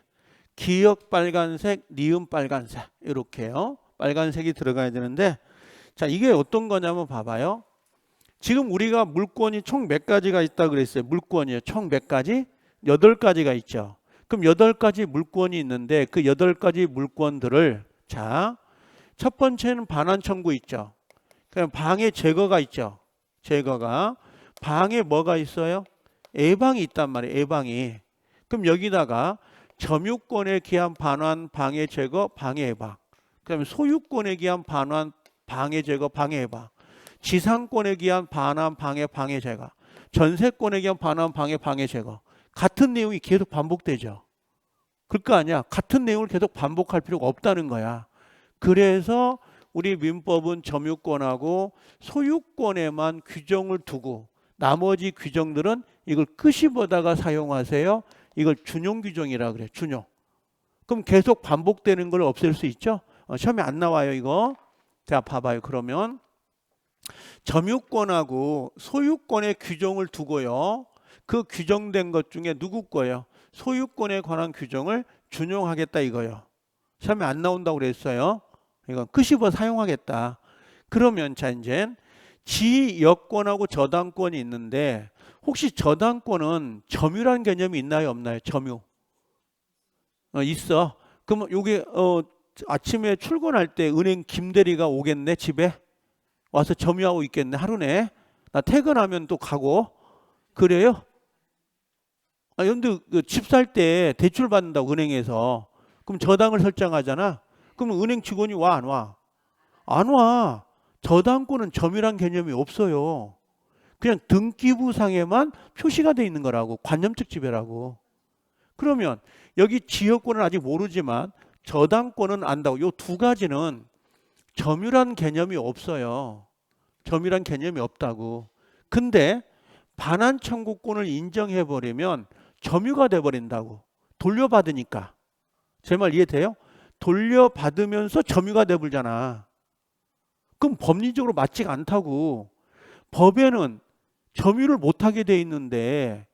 S1: 기역 빨간색, 니은 빨간색. 이렇게요. 빨간색이 들어가야 되는데 자, 이게 어떤 거냐면 봐봐요. 지금 우리가 물권이 총 몇 가지가 있다 그랬어요. 물권이요. 총 몇 가지? 8가지가 있죠. 그럼 8가지 물권이 있는데 그 8가지 물권들을 자, 첫 번째는 반환 청구 있죠. 그럼 방해 제거가 있죠. 제거가. 방해 뭐가 있어요? 예방이 있단 말이에요. 예방이. 그럼 여기다가 점유권에 기한 반환, 방해 제거, 방해 예방. 그다음에 소유권에 기한 반환, 방해 제거, 방해 예방. 지상권에 기한 반환, 방해, 방해 제거. 전세권에 기한 반환, 방해, 방해 제거. 같은 내용이 계속 반복되죠. 그럴 거 아니야. 같은 내용을 계속 반복할 필요가 없다는 거야. 그래서 우리 민법은 점유권하고 소유권에만 규정을 두고 나머지 규정들은 이걸 끄집어다가 사용하세요. 이걸 준용 규정이라 그래. 준용. 그럼 계속 반복되는 걸 없앨 수 있죠? 시험에 안 나와요 이거. 자 봐봐요. 그러면 점유권하고 소유권의 규정을 두고요. 그 규정된 것 중에 누구 거예요? 소유권에 관한 규정을 준용하겠다 이거예요. 시험에 안 나온다고 그랬어요. 이건 끄집어 사용하겠다. 그러면 자 이제 지역권하고 저당권이 있는데 혹시 저당권은 점유라는 개념이 있나요 없나요? 점유. 있어. 그럼 요게 아침에 출근할 때 은행 김대리가 오겠네 집에? 와서 점유하고 있겠네 하루네. 나 퇴근하면 또 가고. 그래요? 여러분들 집 살 때 대출 받는다고 은행에서. 그럼 저당을 설정하잖아. 그럼 은행 직원이 와 안 와? 안 와. 저당권은 점유란 개념이 없어요. 그냥 등기부상에만 표시가 돼 있는 거라고. 관념적 지배라고. 그러면 여기 지역권은 아직 모르지만 저당권은 안다고. 요 두 가지는 점유란 개념이 없어요. 점유란 개념이 없다고. 근데 반환 청구권을 인정해버리면 점유가 돼버린다고. 돌려받으니까. 제 말 이해돼요? 돌려받으면서 점유가 돼버리잖아. 그럼 법리적으로 맞지가 않다고. 법에는 점유를 못하게 돼 있는데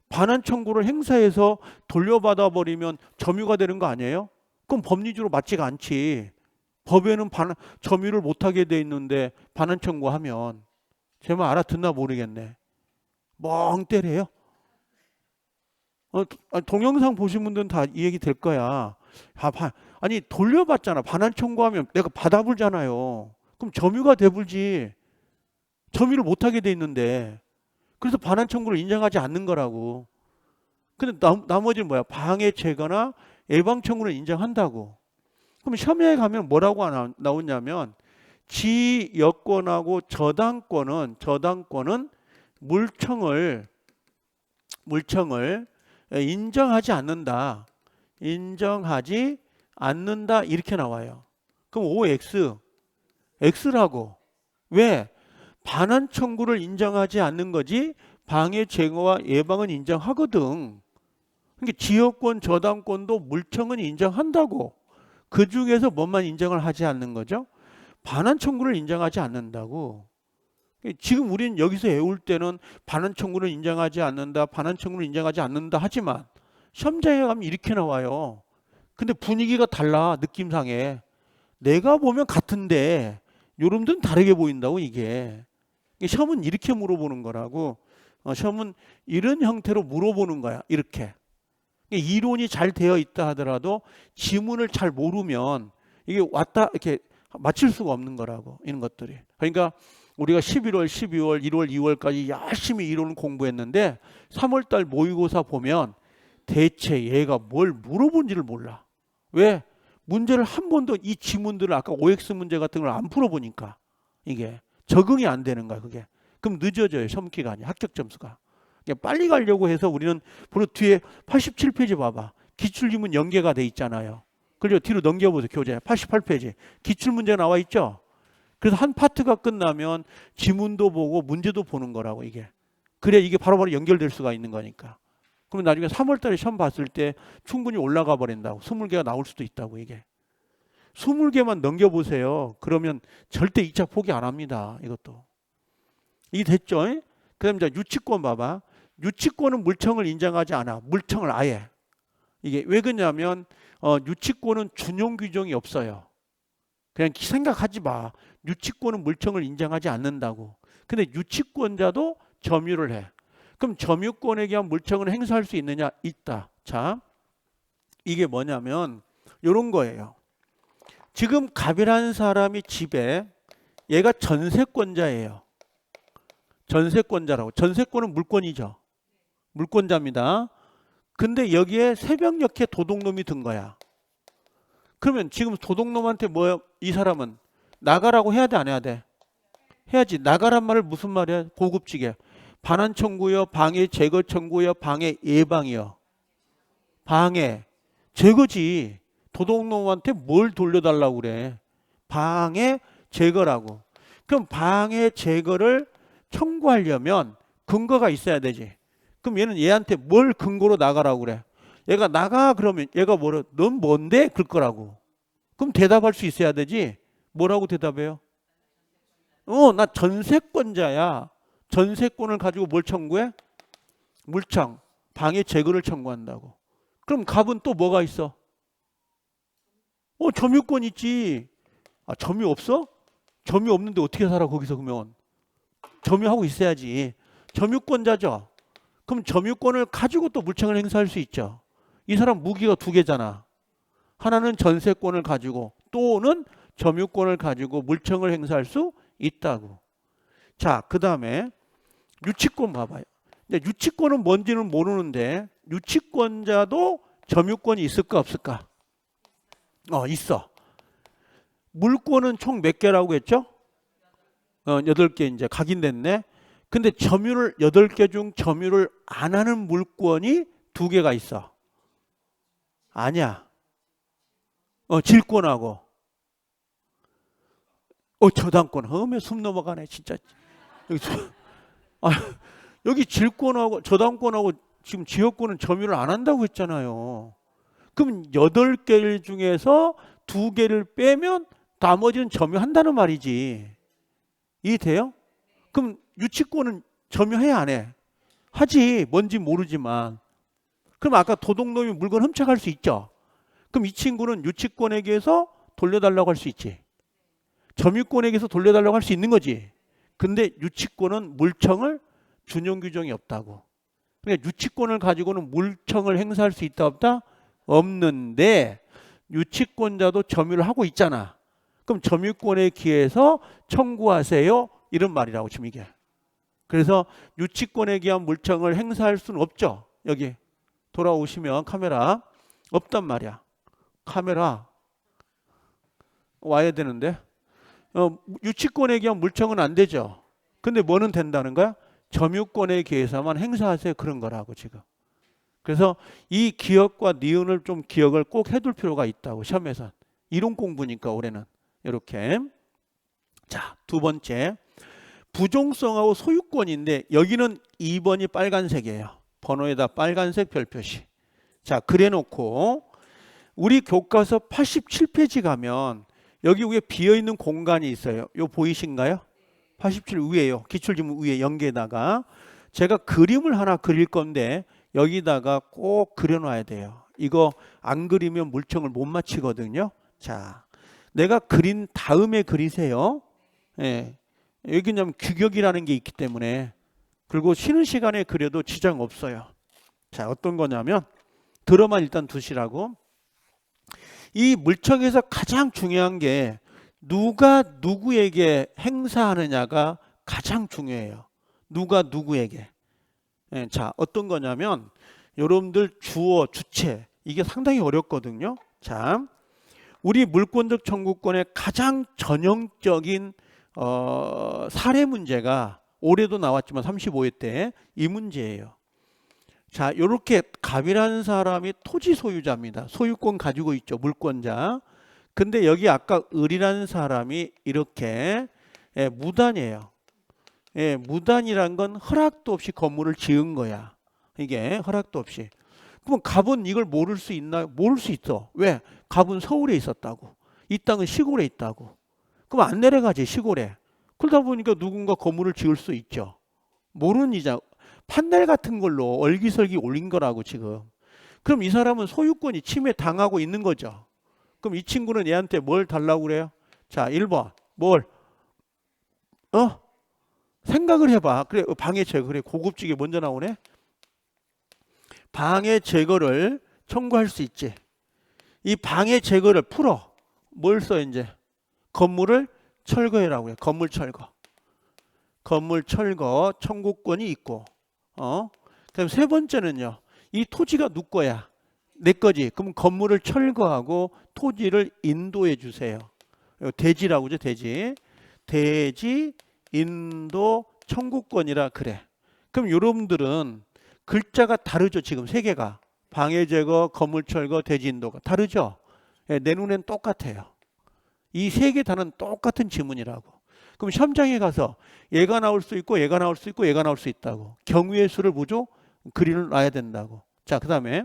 S1: 반환 청구를 행사해서 돌려받아 버리면 점유가 되는 거 아니에요? 그럼 법리적으로 맞지가 않지. 법에는 점유를 못하게 돼 있는데 반환 청구하면. 제 말 알아듣나 모르겠네. 멍 때려요. 동영상 보신 분들은 다 이 얘기 될 거야. 아니 돌려받잖아. 반환 청구하면 내가 받아불잖아요. 그럼 점유가 돼불지. 점유를 못하게 돼 있는데. 그래서 반환 청구를 인정하지 않는 거라고. 근데 나머지는 뭐야? 방해 제거나 예방 청구를 인정한다고. 그럼 혐의에 가면 뭐라고 나오냐면 지여권하고 저당권은 물청을 인정하지 않는다. 인정하지 않는다 이렇게 나와요. 그럼 OX X라고. 왜? 반환 청구를 인정하지 않는 거지 방해 제거와 예방은 인정하거든. 그러니까 지역권 저당권도 물청은 인정한다고. 그 중에서 뭐만 인정을 하지 않는 거죠? 반환 청구를 인정하지 않는다고. 지금 우리는 여기서 외울 때는 반환 청구를 인정하지 않는다, 반환 청구를 인정하지 않는다 하지만 시험장에 가면 이렇게 나와요. 근데 분위기가 달라, 느낌상에. 내가 보면 같은데 여러분들은 다르게 보인다고 이게. 시험은 이렇게 물어보는 거라고. 시험은 이런 형태로 물어보는 거야. 이렇게. 이론이 잘 되어 있다 하더라도 지문을 잘 모르면 이게 왔다 이렇게 맞출 수가 없는 거라고. 이런 것들이. 그러니까 우리가 11월, 12월, 1월, 2월까지 열심히 이론을 공부했는데 3월달 모의고사 보면 대체 얘가 뭘 물어본지를 몰라. 왜? 문제를 한 번도 이 지문들을 아까 OX 문제 같은 걸 안 풀어보니까 이게 적응이 안 되는 거야. 그게. 그럼 늦어져요. 시험 기간이. 합격 점수가. 빨리 가려고 해서 우리는 바로 뒤에 87페이지 봐봐. 기출지문 연계가 돼 있잖아요. 그리고 뒤로 넘겨보세요. 교재 88페이지. 기출문제 나와 있죠. 그래서 한 파트가 끝나면 지문도 보고 문제도 보는 거라고 이게. 그래야 이게 바로바로 연결될 수가 있는 거니까. 그러면 나중에 3월달에 시험 봤을 때 충분히 올라가 버린다고. 20개가 나올 수도 있다고 이게. 20개만 넘겨보세요. 그러면 절대 2차 포기 안 합니다. 이것도. 이게 됐죠? 그 다음에 유치권 봐봐. 유치권은 물청을 인정하지 않아. 물청을 아예. 이게 왜 그러냐면 유치권은 준용 규정이 없어요. 그냥 생각하지 마. 유치권은 물청을 인정하지 않는다고. 근데 유치권자도 점유를 해. 그럼 점유권에 대한 물청을 행사할 수 있느냐? 있다. 자, 이게 뭐냐면 이런 거예요. 지금 갑이라는 사람이 집에 얘가 전세권자예요. 전세권자라고. 전세권은 물권이죠. 물권자입니다. 근데 여기에 새벽녘에 도둑놈이 든 거야. 그러면 지금 도둑놈한테 뭐야? 이 사람은 나가라고 해야 돼, 안 해야 돼? 해야지. 나가란 말을 무슨 말이야? 고급지게. 반환 청구요, 방해 제거 청구요, 방해 예방이요. 방해 제거지. 도둑놈한테 뭘 돌려달라고 그래? 방해 제거라고. 그럼 방해 제거를 청구하려면 근거가 있어야 되지. 그럼 얘는 얘한테 뭘 근거로 나가라고 그래? 얘가 나가 그러면 얘가 뭐래? 넌 뭔데? 그럴 거라고. 그럼 대답할 수 있어야 되지. 뭐라고 대답해요? 나 전세권자야. 전세권을 가지고 뭘 청구해? 물청, 방해 제거를 청구한다고. 그럼 갑은 또 뭐가 있어? 점유권 있지. 점유 없어? 점유 없는데 어떻게 살아 거기서 그러면? 점유하고 있어야지. 점유권자죠. 그럼 점유권을 가지고 또 물청을 행사할 수 있죠. 이 사람 무기가 두 개잖아. 하나는 전세권을 가지고 또는 점유권을 가지고 물청을 행사할 수 있다고. 자, 그 다음에 유치권 봐봐요. 유치권은 뭔지는 모르는데 유치권자도 점유권이 있을까 없을까? 있어. 물권은 총 몇 개라고 했죠? 8개 이제 각인됐네. 근데 점유를 8개 중 점유를 안 하는 물권이 2개가 있어. 아니야. 질권하고 저당권. 왜 숨 넘어가네 진짜. 여기 질권하고 저당권하고 지금 지역권은 점유를 안 한다고 했잖아요. 그럼 8개 중에서 2개를 빼면 나머지는 점유한다는 말이지. 이해돼요? 그럼 유치권은 점유해 안 해? 하지. 뭔지 모르지만. 그럼 아까 도둑놈이 물건 훔쳐갈 수 있죠. 그럼 이 친구는 유치권에게서 돌려달라고 할 수 있지. 점유권에게서 돌려달라고 할 수 있는 거지. 근데 유치권은 물청을 준용 규정이 없다고. 그러니까 유치권을 가지고는 물청을 행사할 수 있다 없다? 없는데 유치권자도 점유를 하고 있잖아. 그럼 점유권에 기해서 청구하세요. 이런 말이라고 지금 이게. 그래서 유치권에 기한 물청을 행사할 수는 없죠. 여기 돌아오시면 카메라 없단 말이야. 카메라 와야 되는데 유치권에 기한 물청은 안 되죠. 근데 뭐는 된다는 거야? 점유권에 기해서만 행사하세요. 그런 거라고 지금. 그래서 이 기억과 니은을 좀 기억을 꼭 해둘 필요가 있다고 시험에서. 이론 공부니까 올해는 이렇게. 자, 두 번째 부종성하고 소유권인데 여기는 2번이 빨간색이에요. 번호에다 빨간색 별표시. 자, 그래놓고 우리 교과서 87페이지 가면 여기 위에 비어있는 공간이 있어요. 요 보이신가요? 87 위에요. 기출지문 위에 연계에다가 제가 그림을 하나 그릴 건데 여기다가 꼭 그려놔야 돼요. 이거 안 그리면 물청을 못 맞히거든요. 자, 내가 그린 다음에 그리세요. 예. 여기냐면 규격이라는 게 있기 때문에. 그리고 쉬는 시간에 그려도 지장 없어요. 자, 어떤 거냐면 들어만 일단 두시라고. 이 물청에서 가장 중요한 게 누가 누구에게 행사하느냐가 가장 중요해요. 누가 누구에게. 예, 자, 어떤 거냐면 여러분들 주어, 주체 이게 상당히 어렵거든요. 자, 우리 물권적 청구권의 가장 전형적인 사례 문제가 올해도 나왔지만 35회 때 이 문제예요. 자, 이렇게 갑이라는 사람이 토지 소유자입니다. 소유권 가지고 있죠. 물권자. 근데 여기 아까 을이라는 사람이 이렇게 무단이에요. 예, 무단이란 건 허락도 없이 건물을 지은 거야. 이게 허락도 없이. 그럼 갑은 이걸 모를 수 있나요? 모를 수 있어. 왜? 갑은 서울에 있었다고. 이 땅은 시골에 있다고. 그럼 안 내려가지 시골에. 그러다 보니까 누군가 건물을 지을 수 있죠. 모르는 이자. 판넬 같은 걸로 얼기설기 올린 거라고 지금. 그럼 이 사람은 소유권이 침해 당하고 있는 거죠. 그럼 이 친구는 얘한테 뭘 달라고 그래요? 자, 1번. 뭘? 생각을 해봐. 그래, 방해 제거. 그래, 고급지게 먼저 나오네. 방해 제거를 청구할 수 있지. 이 방해 제거를 풀어. 뭘 써 이제? 건물을 철거해라고 해요. 건물 철거. 건물 철거 청구권이 있고. 그다음 세 번째는요. 이 토지가 누구 거야? 내 거지. 그럼 건물을 철거하고 토지를 인도해 주세요. 대지라고 하죠. 대지. 대지 인도 청구권이라 그래. 그럼 여러분들은 글자가 다르죠. 지금 세 개가. 방해 제거, 건물 철거, 대지 인도가 다르죠. 내 눈엔 똑같아요. 이 세 개 다는 똑같은 지문이라고. 그럼 시험장에 가서 얘가 나올 수 있고 얘가 나올 수 있고 얘가 나올 수 있다고. 경우의 수를 보죠. 그림을 놔야 된다고. 자, 그다음에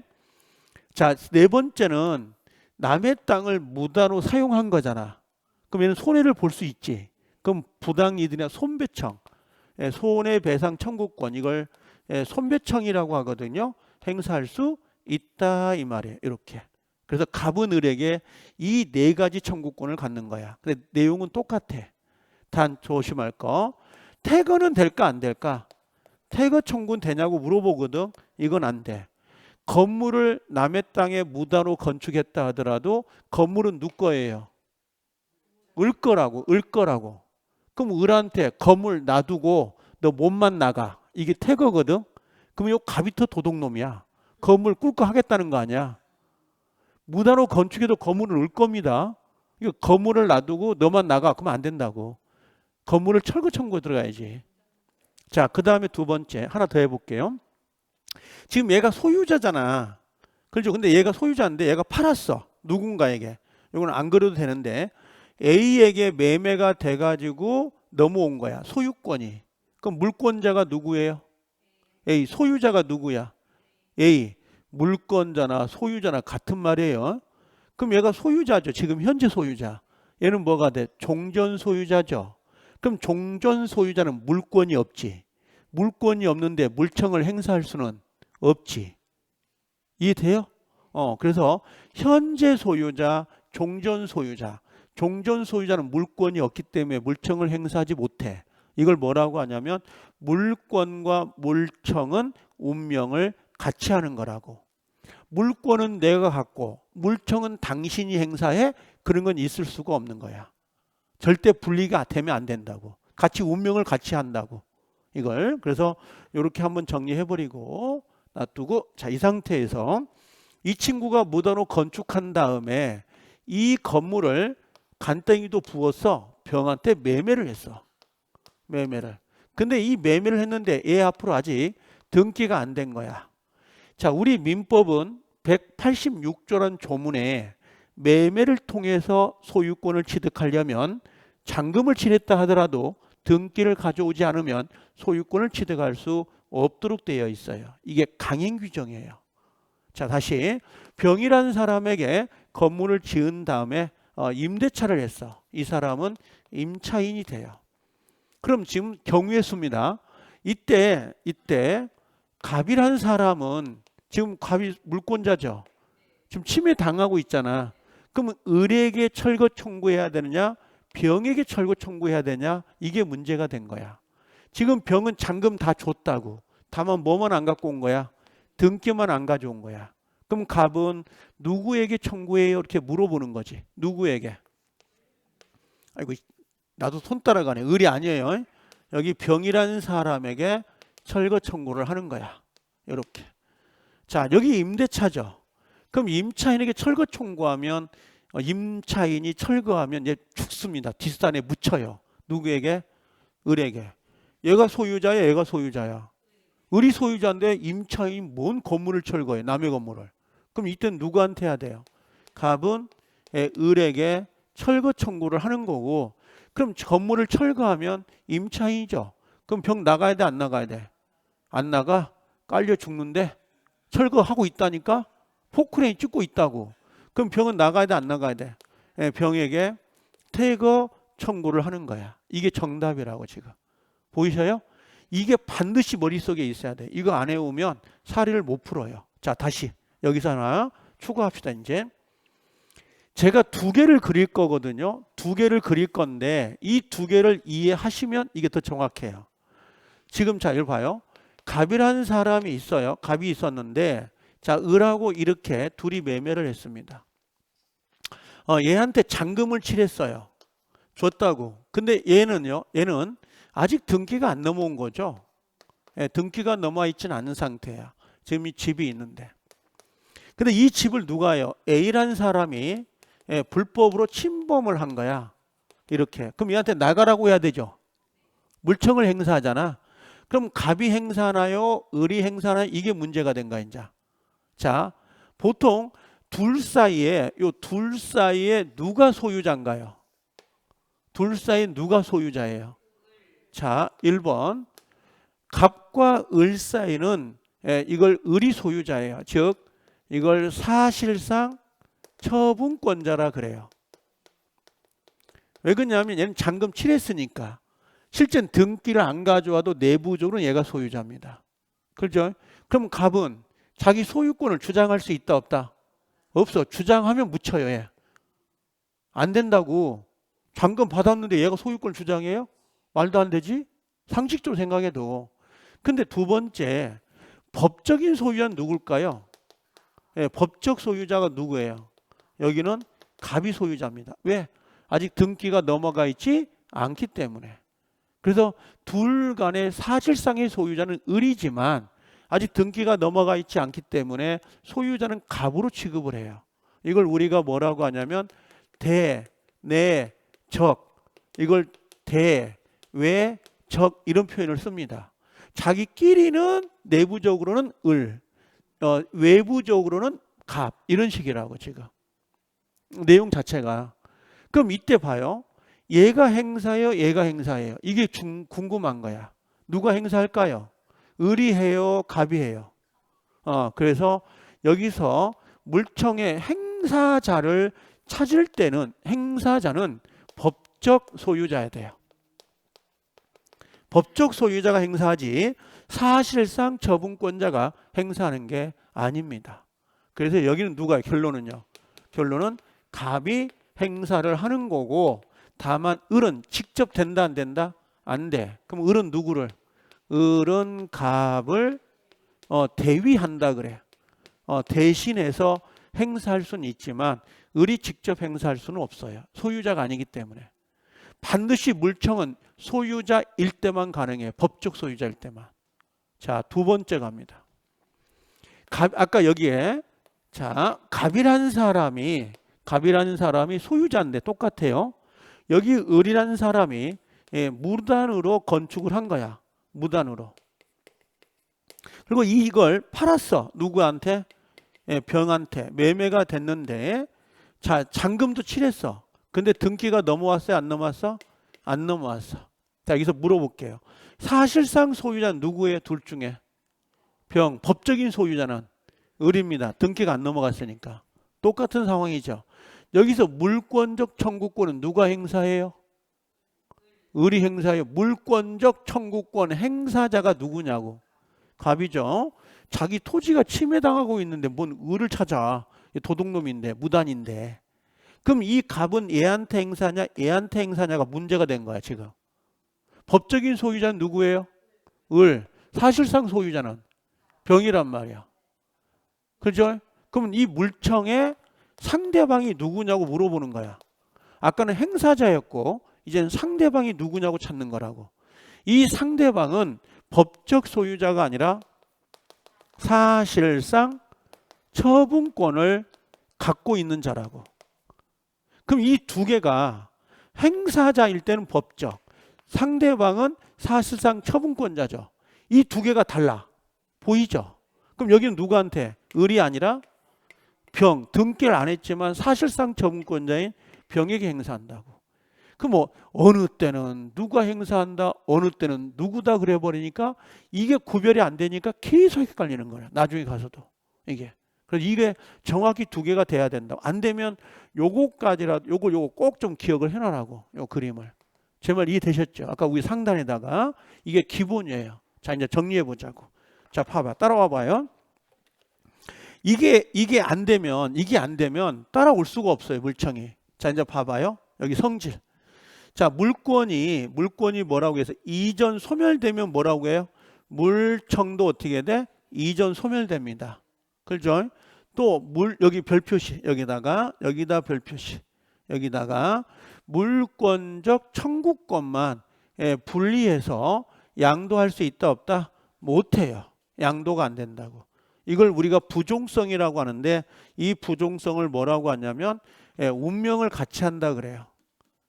S1: 자, 네 번째는 남의 땅을 무단으로 사용한 거잖아. 그럼 얘는 손해를 볼 수 있지. 그럼 부당이득이나 손배청, 손해배상 청구권 이걸 손배청이라고 하거든요. 행사할 수 있다 이 말이에요. 이렇게. 그래서 갑은 을에게 이 네 가지 청구권을 갖는 거야. 근데 내용은 똑같아. 단 조심할 거. 태거는 될까 안 될까? 태거 청구는 되냐고 물어보거든. 이건 안 돼. 건물을 남의 땅에 무단으로 건축했다 하더라도 건물은 누구 거예요? 을 거라고. 을 거라고. 그럼 을한테 건물 놔두고 너 몸만 나가. 이게 태거거든. 그럼 요 갑이 더 도둑놈이야. 건물 꿀거 하겠다는 거 아니야. 무단으로 건축해도 건물은 을 겁니다. 이거 건물을 놔두고 너만 나가. 그러면 안 된다고. 건물을 철거 청구에 들어가야지. 자, 그 다음에 두 번째 하나 더 해볼게요. 지금 얘가 소유자잖아. 그렇죠? 근데 얘가 소유자인데 얘가 팔았어. 누군가에게. 이건 안 그래도 되는데 A에게 매매가 돼가지고 넘어온 거야. 소유권이. 그럼 물권자가 누구예요? A. 소유자가 누구야? A. 물권자나 소유자나 같은 말이에요. 그럼 얘가 소유자죠. 지금 현재 소유자. 얘는 뭐가 돼? 종전 소유자죠. 그럼 종전 소유자는 물권이 없지. 물권이 없는데 물청을 행사할 수는 없지. 이해돼요? 그래서 현재 소유자, 종전 소유자. 종전 소유자는 물권이 없기 때문에 물청을 행사하지 못해. 이걸 뭐라고 하냐면 물권과 물청은 운명을 같이 하는 거라고. 물권은 내가 갖고 물청은 당신이 행사해. 그런 건 있을 수가 없는 거야. 절대 분리가 되면 안 된다고. 같이 운명을 같이 한다고. 이걸 그래서 이렇게 한번 정리해버리고 놔두고, 자, 이 상태에서 이 친구가 무단으로 건축한 다음에 이 건물을 간땡이도 부어서 병한테 매매를 했어. 매매를. 근데 이 매매를 했는데 얘 앞으로 아직 등기가 안 된 거야. 자, 우리 민법은 186조라는 조문에 매매를 통해서 소유권을 취득하려면 잔금을 치렀다 하더라도 등기를 가져오지 않으면 소유권을 취득할 수 없도록 되어 있어요. 이게 강행 규정이에요. 자, 다시 병이라는 사람에게 건물을 지은 다음에 임대차를 했어. 이 사람은 임차인이 돼요. 그럼 지금 경우의 수입니다. 이때 갑이라는 사람은 지금 갑이 물권자죠. 지금 침해 당하고 있잖아. 그러면 을에게 철거 청구해야 되느냐, 병에게 철거 청구해야 되냐, 이게 문제가 된 거야. 지금 병은 잔금 다 줬다고. 다만 뭐만 안 갖고 온 거야? 등기만 안 가져온 거야. 그럼 갑은 누구에게 청구해요? 이렇게 물어보는 거지. 누구에게? 아이고, 나도 손 따라가네. 을이 아니에요. 여기 병이라는 사람에게 철거 청구를 하는 거야. 이렇게. 자, 여기 임대차죠. 그럼 임차인에게 철거 청구하면 임차인이 철거하면 얘 죽습니다. 뒷산에 묻혀요. 누구에게? 을에게. 얘가 소유자야, 얘가 소유자야. 을이 소유자인데 임차인이 뭔 건물을 철거해? 남의 건물을. 그럼 이때는 누구한테 해야 돼요? 갑은 을에게 철거 청구를 하는 거고, 그럼 건물을 철거하면 임차인이죠. 그럼 병 나가야 돼, 안 나가야 돼? 안 나가? 깔려 죽는데 철거하고 있다니까? 포크레인 찍고 있다고. 그럼 병은 나가야 돼, 안 나가야 돼? 병에게 퇴거 청구를 하는 거야. 이게 정답이라고 지금. 보이셔요? 이게 반드시 머릿속에 있어야 돼. 이거 안 해오면 사례를 못 풀어요. 자, 다시 여기서 하나 추가합시다. 이제 제가 두 개를 그릴 거거든요. 두 개를 그릴 건데 이 두 개를 이해하시면 이게 더 정확해요. 지금 자, 이걸 봐요. 갑이라는 사람이 있어요. 갑이 있었는데, 자, 을하고 이렇게 둘이 매매를 했습니다. 얘한테 잔금을 치렀어요. 줬다고. 근데 얘는 아직 등기가 안 넘어온 거죠. 등기가 넘어와 있지는 않은 상태야. 지금 이 집이 있는데. 근데 이 집을 누가요? A라는 사람이 불법으로 침범을 한 거야. 이렇게. 그럼 얘한테 나가라고 해야 되죠. 물청을 행사하잖아. 그럼 갑이 행사하나요? 을이 행사하나요? 이게 문제가 된 거야, 이제. 자, 보통 둘 사이에 누가 소유자인가요? 둘 사이에 누가 소유자예요? 자, 1번. 갑과 을 사이는 이걸 을이 소유자예요. 즉 이걸 사실상 처분권자라 그래요. 왜 그러냐면 얘는 잔금 치렀으니까. 실제는 등기를 안 가져와도 내부적으로 얘가 소유자입니다. 그렇죠? 그럼 갑은 자기 소유권을 주장할 수 있다 없다? 없어. 주장하면 묻혀요. 얘. 안 된다고. 잔금 받았는데 얘가 소유권을 주장해요? 말도 안 되지? 상식적으로 생각해도. 근데 두 번째, 법적인 소유자는 누굴까요? 법적 소유자가 누구예요? 여기는 갑이 소유자입니다. 왜? 아직 등기가 넘어가 있지 않기 때문에. 그래서 둘 간의 사실상의 소유자는 을이지만 아직 등기가 넘어가 있지 않기 때문에 소유자는 갑으로 취급을 해요. 이걸 우리가 뭐라고 하냐면 대, 내, 적. 이걸 대, 외, 적 이런 표현을 씁니다. 자기끼리는 내부적으로는 을, 외부적으로는 갑 이런 식이라고 지금. 내용 자체가. 그럼 이때 봐요. 얘가 행사예요? 얘가 행사예요? 이게 궁금한 거야. 누가 행사할까요? 을이 해요? 갑이 해요? 그래서 여기서 물청의 행사자를 찾을 때는 행사자는 법적 소유자야 돼요. 법적 소유자가 행사하지 사실상 처분권자가 행사하는 게 아닙니다. 그래서 여기는 누가 결론은요? 결론은 갑이 행사를 하는 거고 다만 을은 직접 된다 안 된다? 안 돼. 그럼 을은 누구를? 을은 갑을 대위한다 그래. 대신해서 행사할 수는 있지만 을이 직접 행사할 수는 없어요. 소유자가 아니기 때문에. 반드시 물청은 소유자일 때만 가능해요. 법적 소유자일 때만. 자, 두 번째 갑니다. 아까 여기에 자, 갑이라는 사람이 소유자인데 똑같아요. 여기 을이라는 사람이 무단으로 건축을 한 거야. 무단으로. 그리고 이걸 팔았어. 누구한테? 병한테. 매매가 됐는데 자, 잔금도 칠했어. 근데 등기가 넘어왔어요? 안 넘어왔어? 안 넘어왔어. 자, 여기서 물어볼게요. 사실상 소유자는 누구예요? 둘 중에. 법적인 소유자는 을입니다. 등기가 안 넘어갔으니까. 똑같은 상황이죠. 여기서 물권적 청구권은 누가 행사해요? 을이 행사해요. 물권적 청구권 행사자가 누구냐고. 갑이죠. 자기 토지가 침해당하고 있는데 뭔 을을 찾아. 도둑놈인데 무단인데. 그럼 이 갑은 얘한테 행사냐 얘한테 행사냐가 문제가 된 거야 지금. 법적인 소유자는 누구예요? 을. 사실상 소유자는 병이란 말이야. 그죠? 그럼 이 물청의 상대방이 누구냐고 물어보는 거야. 아까는 행사자였고 이제는 상대방이 누구냐고 찾는 거라고. 이 상대방은 법적 소유자가 아니라 사실상 처분권을 갖고 있는 자라고. 그럼 이 두 개가 행사자일 때는 법적, 상대방은 사실상 처분권자죠. 이 두 개가 달라. 보이죠? 그럼 여기는 누구한테? 을이 아니라 병, 등기를 안 했지만 사실상 처분권자인 병에게 행사한다고. 그럼 뭐 어느 때는 누가 행사한다, 어느 때는 누구다 그래 버리니까 이게 구별이 안 되니까 계속 헷갈리는 거야. 나중에 가서도 이게. 그래서 이게 정확히 두 개가 돼야 된다. 안 되면 요거까지라도 요거 꼭 좀 기억을 해놔라고. 요 그림을. 제 말 이해되셨죠? 아까 우리 상단에다가 이게 기본이에요. 자, 이제 정리해 보자고. 자, 봐봐. 따라와 봐요. 이게 안 되면 따라올 수가 없어요. 물청이. 자, 이제 봐봐요. 여기 성질. 자, 물권이 뭐라고 해서 이전 소멸되면 뭐라고 해요? 물청도 어떻게 돼? 이전 소멸됩니다. 그렇죠? 또 여기 별표시 여기다 별표시 여기다가 물권적 청구권만 분리해서 양도할 수 있다 없다? 못해요. 양도가 안 된다고. 이걸 우리가 부종성이라고 하는데 이 부종성을 뭐라고 하냐면 운명을 같이 한다 그래요.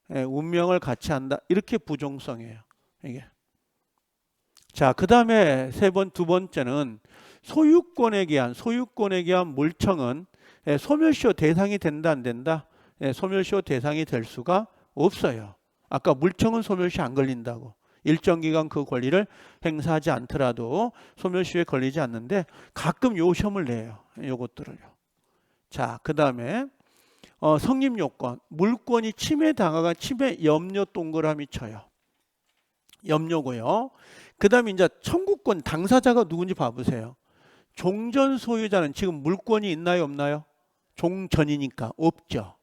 S1: 운명을 같이 한다. 이렇게 부종성이에요. 이게. 자, 그 다음에 두 번째는 소유권에 대한 물청은 소멸시효 대상이 된다 안 된다? 소멸시효 대상이 될 수가 없어요. 아까 물청은 소멸시효 안 걸린다고. 일정 기간 그 권리를 행사하지 않더라도 소멸시효에 걸리지 않는데 가끔 요 시험을 내요. 요것들을요. 자, 그 다음에 성립요건. 물권이 침해당하거나 침해 염려 동그라미 쳐요. 염려고요. 그 다음에 이제 청구권 당사자가 누군지 봐보세요. 종전 소유자는 지금 물권이 있나요 없나요? 종전이니까 없죠.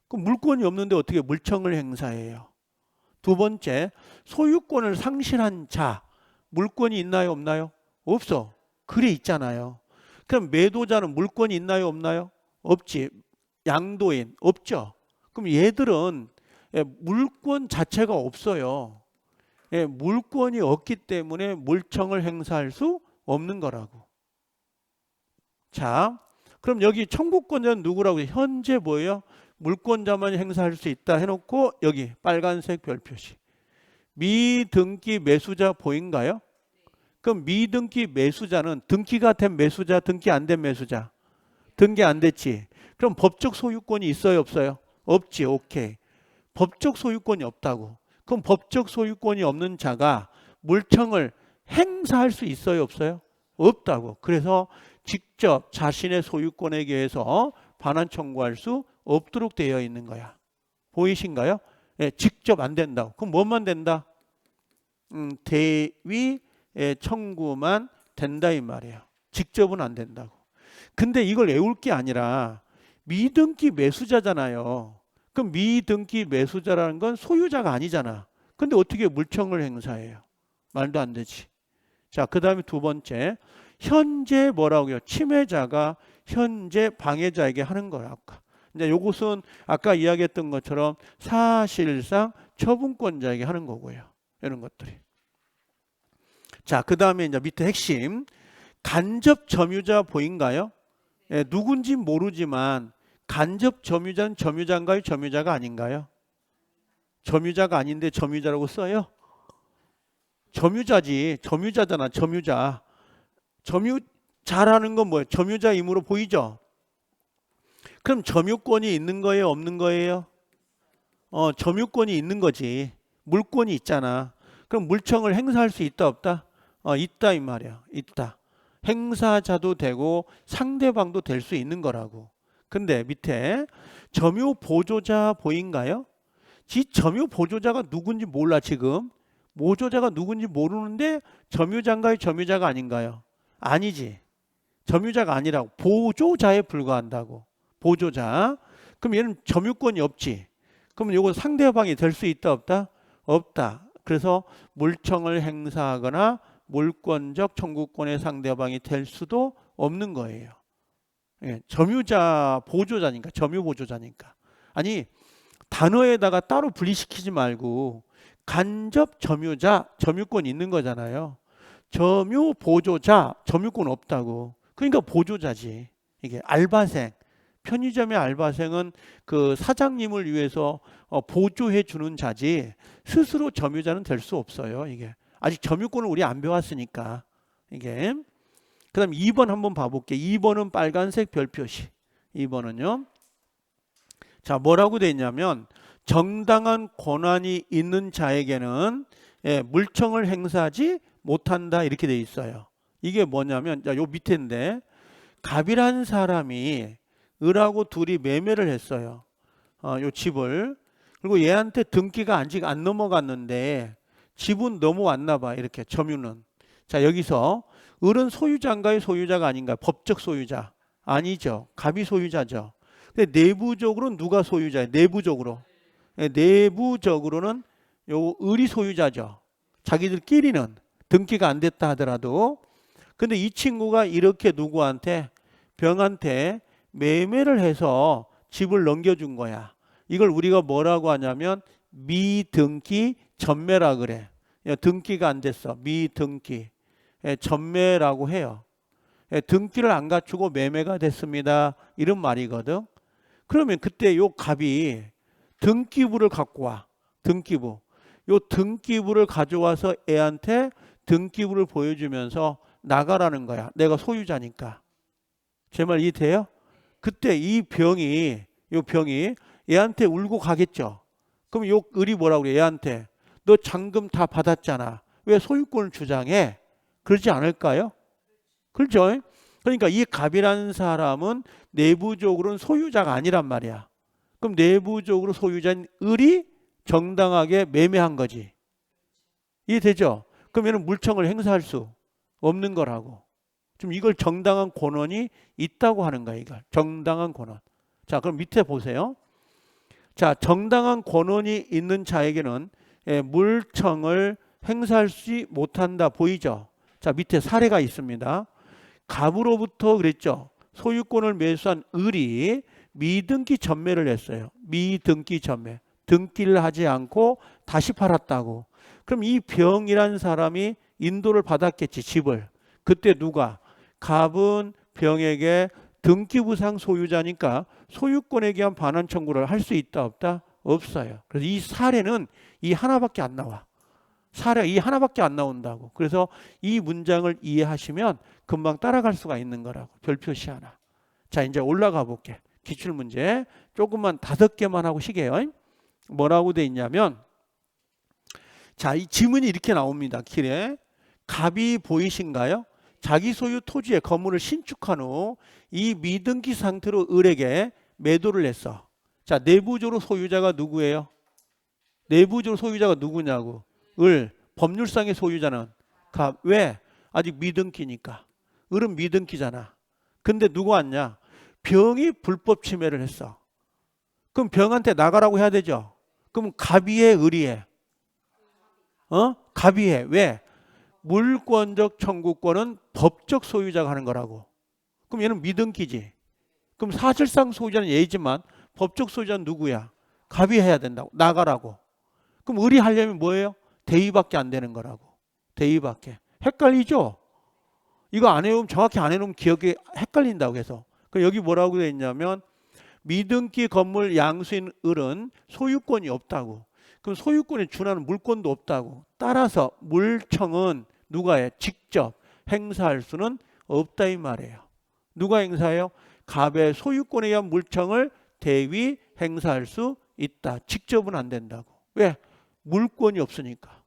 S1: 그럼 물권이 없는데 어떻게 물청을 행사해요? 두 번째, 소유권을 상실한 자 물권이 있나요 없나요? 없어. 글에 있잖아요. 그럼 매도자는 물권이 있나요 없나요? 없지. 양도인 없죠. 그럼 얘들은 물권 자체가 없어요. 물권이 없기 때문에 물청을 행사할 수 없는 거라고. 자, 그럼 여기 청구권자는 누구라고 해요? 현재 뭐예요? 물권자만 행사할 수 있다 해놓고 여기 빨간색 별표시. 미등기 매수자 보인가요? 그럼 미등기 매수자는 등기가 된 매수자, 등기 안 된 매수자. 등기 안 됐지. 그럼 법적 소유권이 있어요 없어요? 없지. 오케이. 법적 소유권이 없다고. 그럼 법적 소유권이 없는 자가 물청을 행사할 수 있어요 없어요? 없다고. 그래서 직접 자신의 소유권에 대해서 반환 청구할 수 없도록 되어 있는 거야. 보이신가요? 직접 안 된다고. 그럼 뭐만 된다? 대위 청구만 된다 이 말이에요. 직접은 안 된다고. 근데 이걸 외울 게 아니라 미등기 매수자잖아요. 그럼 미등기 매수자라는 건 소유자가 아니잖아. 근데 어떻게 물청을 행사해요? 말도 안 되지. 자, 그 다음에 두 번째. 현재 뭐라고요? 침해자가 현재 방해자에게 하는 거야. 아까. 이제 요것은 아까 이야기했던 것처럼 사실상 처분권자에게 하는 거고요. 이런 것들이. 자, 그 다음에 이제 밑에 핵심. 간접 점유자 보인가요? 예, 누군지 모르지만 간접 점유자는 점유자인가요? 점유자가 아닌가요? 점유자가 아닌데 점유자라고 써요? 점유자지. 점유자잖아. 점유자. 점유자라는 건 뭐예요? 점유자 임으로 보이죠? 그럼 점유권이 있는 거예요? 없는 거예요? 점유권이 있는 거지. 물권이 있잖아. 그럼 물청을 행사할 수 있다 없다? 있다 이 말이야. 있다. 행사자도 되고 상대방도 될 수 있는 거라고. 근데 밑에 점유 보조자 보인가요? 지 점유 보조자가 누군지 몰라 지금. 보조자가 누군지 모르는데 점유자인가요? 점유자가 아닌가요? 아니지. 점유자가 아니라고. 보조자에 불과한다고. 보조자. 그럼 얘는 점유권이 없지. 그럼 이거 상대방이 될 수 있다 없다? 없다. 그래서 물청을 행사하거나 물권적 청구권의 상대방이 될 수도 없는 거예요. 예, 점유자 보조자니까. 점유 보조자니까. 아니 단어에다가 따로 분리시키지 말고 간접 점유자 점유권 있는 거잖아요. 점유 보조자 점유권 없다고. 그러니까 보조자지. 이게 알바생. 편의점의 알바생은 그 사장님을 위해서 보조해 주는 자지 스스로 점유자는 될 수 없어요. 이게 아직 점유권을 우리 안 배웠으니까. 이게 그다음 2번 한번 봐볼게. 2번은 빨간색 별표시. 2번은요. 자, 뭐라고 돼 있냐면 정당한 권한이 있는 자에게는 물청을 행사하지 못한다 이렇게 돼 있어요. 이게 뭐냐면 요 밑에인데 갑이라는 사람이 을하고 둘이 매매를 했어요. 요 집을. 그리고 얘한테 등기가 아직 안 넘어갔는데 집은 넘어왔나 봐. 이렇게 점유는. 자, 여기서 을은 소유자인가요? 소유자가 아닌가요? 법적 소유자. 아니죠. 갑이 소유자죠. 근데 내부적으로는 누가 소유자예요? 내부적으로. 내부적으로는 요 을이 소유자죠. 자기들끼리는 등기가 안 됐다 하더라도. 근데 이 친구가 이렇게 누구한테 병한테 매매를 해서 집을 넘겨준 거야. 이걸 우리가 뭐라고 하냐면 미등기 전매라 그래. 등기가 안 됐어. 미등기 전매라고 해요. 등기를 안 갖추고 매매가 됐습니다. 이런 말이거든. 그러면 그때 요 갑이 등기부를 갖고 와. 등기부. 요 등기부를 가져와서 애한테 등기부를 보여주면서 나가라는 거야. 내가 소유자니까. 제 말 이해돼요? 그때 이 병이 요 병이 얘한테 울고 가겠죠. 그럼 요 을이 뭐라고 그래? 얘한테 너 잔금 다 받았잖아. 왜 소유권을 주장해? 그러지 않을까요? 그렇죠? 그러니까 이 갑이라는 사람은 내부적으로는 소유자가 아니란 말이야. 그럼 내부적으로 소유자인 을이 정당하게 매매한 거지. 이해되죠? 그러면 물청을 행사할 수 없는 거라고. 좀 이걸 정당한 권한이 있다고 하는 거야. 이걸 정당한 권한. 자, 그럼 밑에 보세요. 자, 정당한 권한이 있는 자에게는 물청을 행사할 수 못한다. 보이죠? 자, 밑에 사례가 있습니다. 갑으로부터 그랬죠. 소유권을 매수한 을이 미등기 전매를 했어요. 미등기 전매. 등기를 하지 않고 다시 팔았다고. 그럼 이 병이라는 사람이 인도를 받았겠지. 집을. 그때 누가? 갑은 병에게 등기부상 소유자니까 소유권에 대한 반환 청구를 할 수 있다 없다? 없어요. 그래서 이 사례는 이 하나밖에 안 나와. 사례 이 하나밖에 안 나온다고. 그래서 이 문장을 이해하시면 금방 따라갈 수가 있는 거라고. 별표시 하나. 자, 이제 올라가 볼게. 기출문제 조금만 5개만 하고 시게요. 뭐라고 돼 있냐면 자, 이 지문이 이렇게 나옵니다. 길에 갑이 보이신가요? 자기 소유 토지의 건물을 신축한 후 이 미등기 상태로 을에게 매도를 했어. 자, 내부적으로 소유자가 누구예요? 내부적으로 소유자가 누구냐고. 을. 법률상의 소유자는 갑. 왜? 아직 미등기니까. 을은 미등기잖아. 근데 누구 왔냐? 병이 불법 침해를 했어. 그럼 병한테 나가라고 해야 되죠. 그럼 갑이 해, 을이 해? 갑이 해. 왜? 물권적 청구권은 법적 소유자가 하는 거라고. 그럼 얘는 미등기지. 그럼 사실상 소유자는 얘지만 법적 소유자는 누구야? 갑이 해야 된다고. 나가라고. 그럼 의리하려면 뭐예요? 대의밖에 안 되는 거라고. 대의밖에. 헷갈리죠? 이거 안 해놓으면, 정확히 안 해놓으면 기억이 헷갈린다고 해서. 그럼 여기 뭐라고 되어 있냐면 미등기 건물 양수인 을은 소유권이 없다고. 그럼 소유권에 준하는 물권도 없다고. 따라서 물청은 누가 해? 직접 행사할 수는 없다 이 말이에요. 누가 행사해요? 갑의 소유권에 의한 물청을 대위 행사할 수 있다. 직접은 안 된다고. 왜? 물권이 없으니까.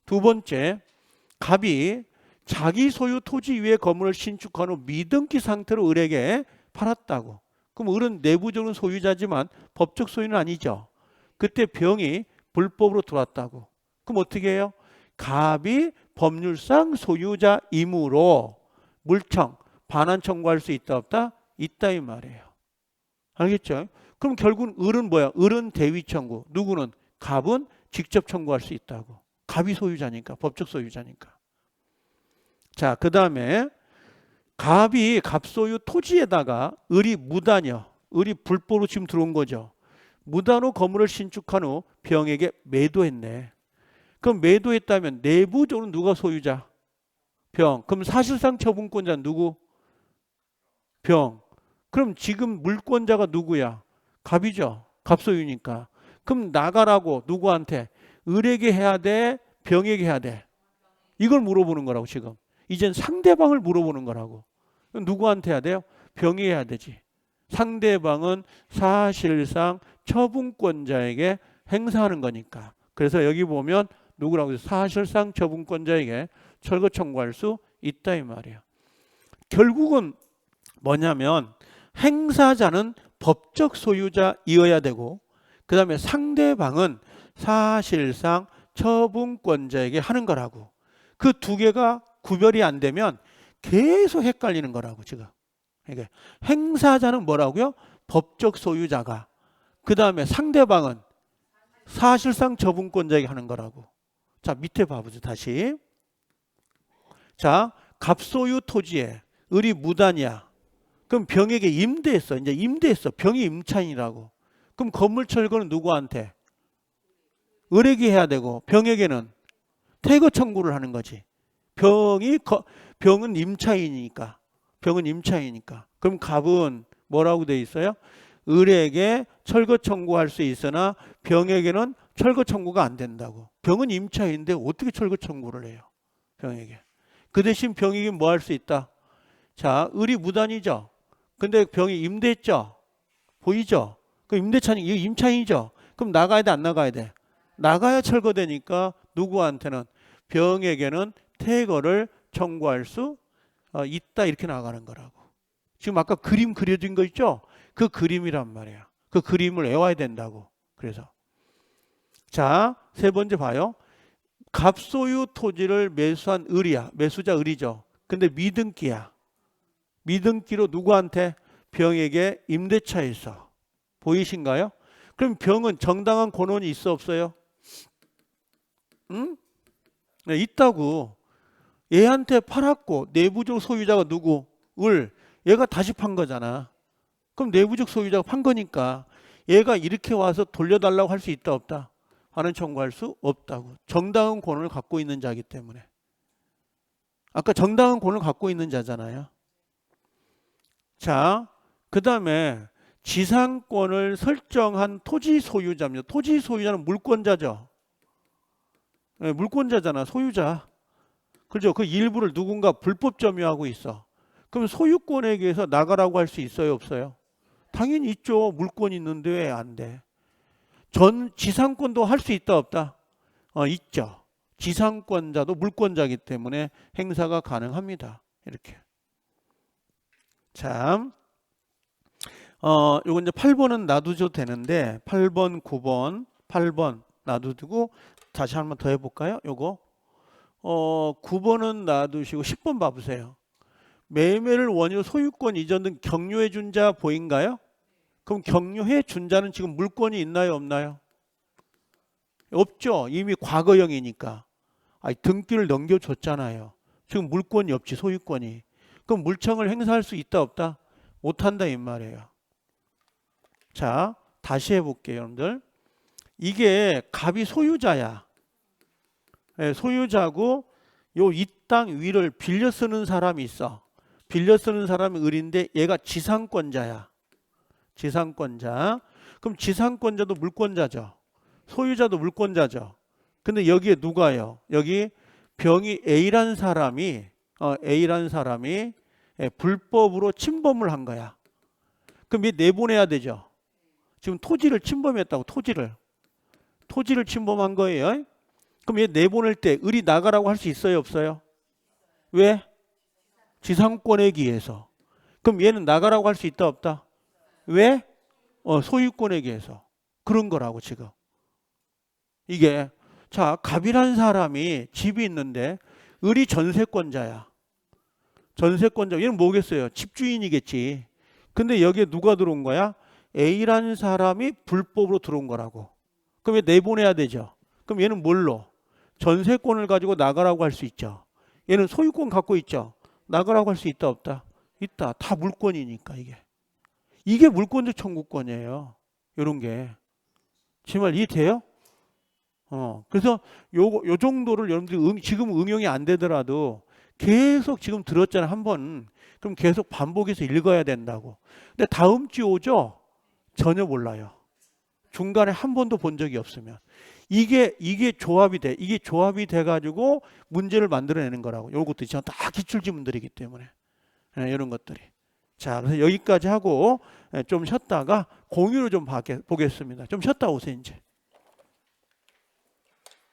S1: 두 번째, 갑이 자기 소유 토지 위에 건물을 신축한 후 미등기 상태로 을에게 팔았다고. 그럼 을은 내부적으로는 소유자지만 법적 소유는 아니죠. 그때 병이 불법으로 들어왔다고. 그럼 어떻게 해요? 갑이 법률상 소유자이므로 물청, 반환 청구할 수 있다 없다? 있다 이 말이에요. 알겠죠? 그럼 결국은 을은 뭐야? 을은 대위 청구. 누구는? 갑은 직접 청구할 수 있다고. 갑이 소유자니까. 법적 소유자니까. 자, 그 다음에 갑이 갑소유 토지에다가 을이 무단이요. 을이 불법으로 지금 들어온 거죠. 무단으로 건물을 신축한 후 병에게 매도했네. 그럼 매도했다면 내부적으로 누가 소유자? 병. 그럼 사실상 처분권자는 누구? 병. 그럼 지금 물권자가 누구야? 갑이죠. 갑소유니까. 그럼 나가라고 누구한테? 을에게 해야 돼? 병에게 해야 돼? 이걸 물어보는 거라고 지금. 이젠 상대방을 물어보는 거라고. 누구한테 해야 돼요? 병이 해야 되지. 상대방은 사실상 처분권자에게 행사하는 거니까. 그래서 여기 보면 누구라고 해서 사실상 처분권자에게 철거 청구할 수 있다 이 말이에요. 결국은 뭐냐면 행사자는 법적 소유자이어야 되고 그 다음에 상대방은 사실상 처분권자에게 하는 거라고. 그 두 개가 구별이 안 되면 계속 헷갈리는 거라고 지금. 그러니까 행사자는 뭐라고요? 법적 소유자가. 그 다음에 상대방은 사실상 처분권자에게 하는 거라고. 자, 밑에 봐보죠. 다시. 자, 갑소유 토지에 을이 무단이야. 그럼 병에게 임대했어. 이제 임대했어. 병이 임차인이라고. 그럼 건물 철거는 누구한테? 을에게 해야 되고 병에게는 퇴거 청구를 하는 거지. 병은 임차인이니까. 병은 임차인이니까. 그럼 갑은 뭐라고 돼 있어요? 을에게 철거 청구할 수 있으나 병에게는 철거 청구가 안 된다고. 병은 임차인인데 어떻게 철거 청구를 해요? 병에게. 그 대신 병에게 뭐 할 수 있다? 자, 을이 무단이죠. 근데 병이 임대했죠. 보이죠? 그 임대차는 이거 임차인이죠. 그럼 나가야 돼, 안 나가야 돼? 나가야 철거되니까 누구한테는? 병에게는 퇴거를 청구할 수 있다 이렇게 나가는 거라고. 지금 아까 그림 그려진 거 있죠? 그 그림이란 말이야. 그 그림을 외워야 된다고. 그래서 자, 세 번째 봐요. 갑소유 토지를 매수한 을이야. 매수자 을이죠. 근데 미등기야. 미등기로 누구한테? 병에게 임대차에 있어. 보이신가요? 그럼 병은 정당한 권한이 있어 없어요? 응? 네, 있다고. 얘한테 팔았고 내부적 소유자가 누구? 을. 얘가 다시 판 거잖아. 그럼 내부적 소유자가 판 거니까 얘가 이렇게 와서 돌려달라고 할 수 있다 없다? 반환 청구할 수 없다고. 정당한 권한을 갖고 있는 자이기 때문에. 아까 정당한 권한을 갖고 있는 자잖아요. 자, 그 다음에 지상권을 설정한 토지 소유자입니다. 토지 소유자는 물권자죠. 네, 물권자잖아. 소유자. 그렇죠. 그 일부를 누군가 불법 점유하고 있어. 그럼 소유권에 의해서 나가라고 할 수 있어요 없어요? 당연히 있죠. 물권이 있는데 왜 안 돼? 전 지상권도 할 수 있다 없다? 있죠. 지상권자도 물권자이기 때문에 행사가 가능합니다. 이렇게. 자, 요거 이제 8번은 놔두셔도 되는데 8번, 9번, 8번 놔두고 다시 한번 더 해볼까요? 요거 9번은 놔두시고 10번 봐보세요. 매매를 원유 소유권 이전 등 격려해 준 자 보인가요? 그럼 격려해 준 자는 지금 물권이 있나요 없나요? 없죠. 이미 과거형이니까. 등기를 넘겨줬잖아요. 지금 물권이 없지, 소유권이. 그럼 물청을 행사할 수 있다 없다? 못한다 이 말이에요. 자, 다시 해볼게요, 여러분들. 이게 갑이 소유자야. 소유자고 요 이 땅 위를 빌려 쓰는 사람이 있어. 빌려 쓰는 사람이 을인데 얘가 지상권자야. 지상권자. 그럼 지상권자도 물권자죠. 소유자도 물권자죠. 근데 여기에 누가요? 여기 병이 A라는 사람이 불법으로 침범을 한 거야. 그럼 얘 내보내야 되죠. 지금 토지를 침범했다고. 토지를 침범한 거예요. 그럼 얘 내보낼 때 을이 나가라고 할 수 있어요 없어요? 왜? 지상권에 기해서. 그럼 얘는 나가라고 할 수 있다 없다? 왜? 소유권에 기해서. 그런 거라고 지금. 이게 자, 갑이라는 사람이 집이 있는데 을이 전세권자야. 전세권자. 얘는 뭐겠어요? 집주인이겠지. 근데 여기에 누가 들어온 거야? A라는 사람이 불법으로 들어온 거라고. 그럼 얘 내보내야 되죠. 그럼 얘는 뭘로? 전세권을 가지고 나가라고 할 수 있죠. 얘는 소유권 갖고 있죠. 나가라고 할 수 있다 없다? 있다. 다 물권이니까 이게. 이게 물권적 청구권이에요. 이런 게. 정말 이해돼요? 그래서 요 정도를 여러분들이 지금 응용이 안 되더라도 계속 지금 들었잖아요. 한 번. 그럼 계속 반복해서 읽어야 된다고. 근데 다음 주 오죠? 전혀 몰라요. 중간에 한 번도 본 적이 없으면. 이게 조합이 돼. 이게 조합이 돼가지고 문제를 만들어내는 거라고. 요것도 다 기출지문들이기 때문에. 이런 것들이. 자, 그래서 여기까지 하고 좀 쉬었다가 공유를 좀 보겠습니다. 좀 쉬었다 오세요, 이제.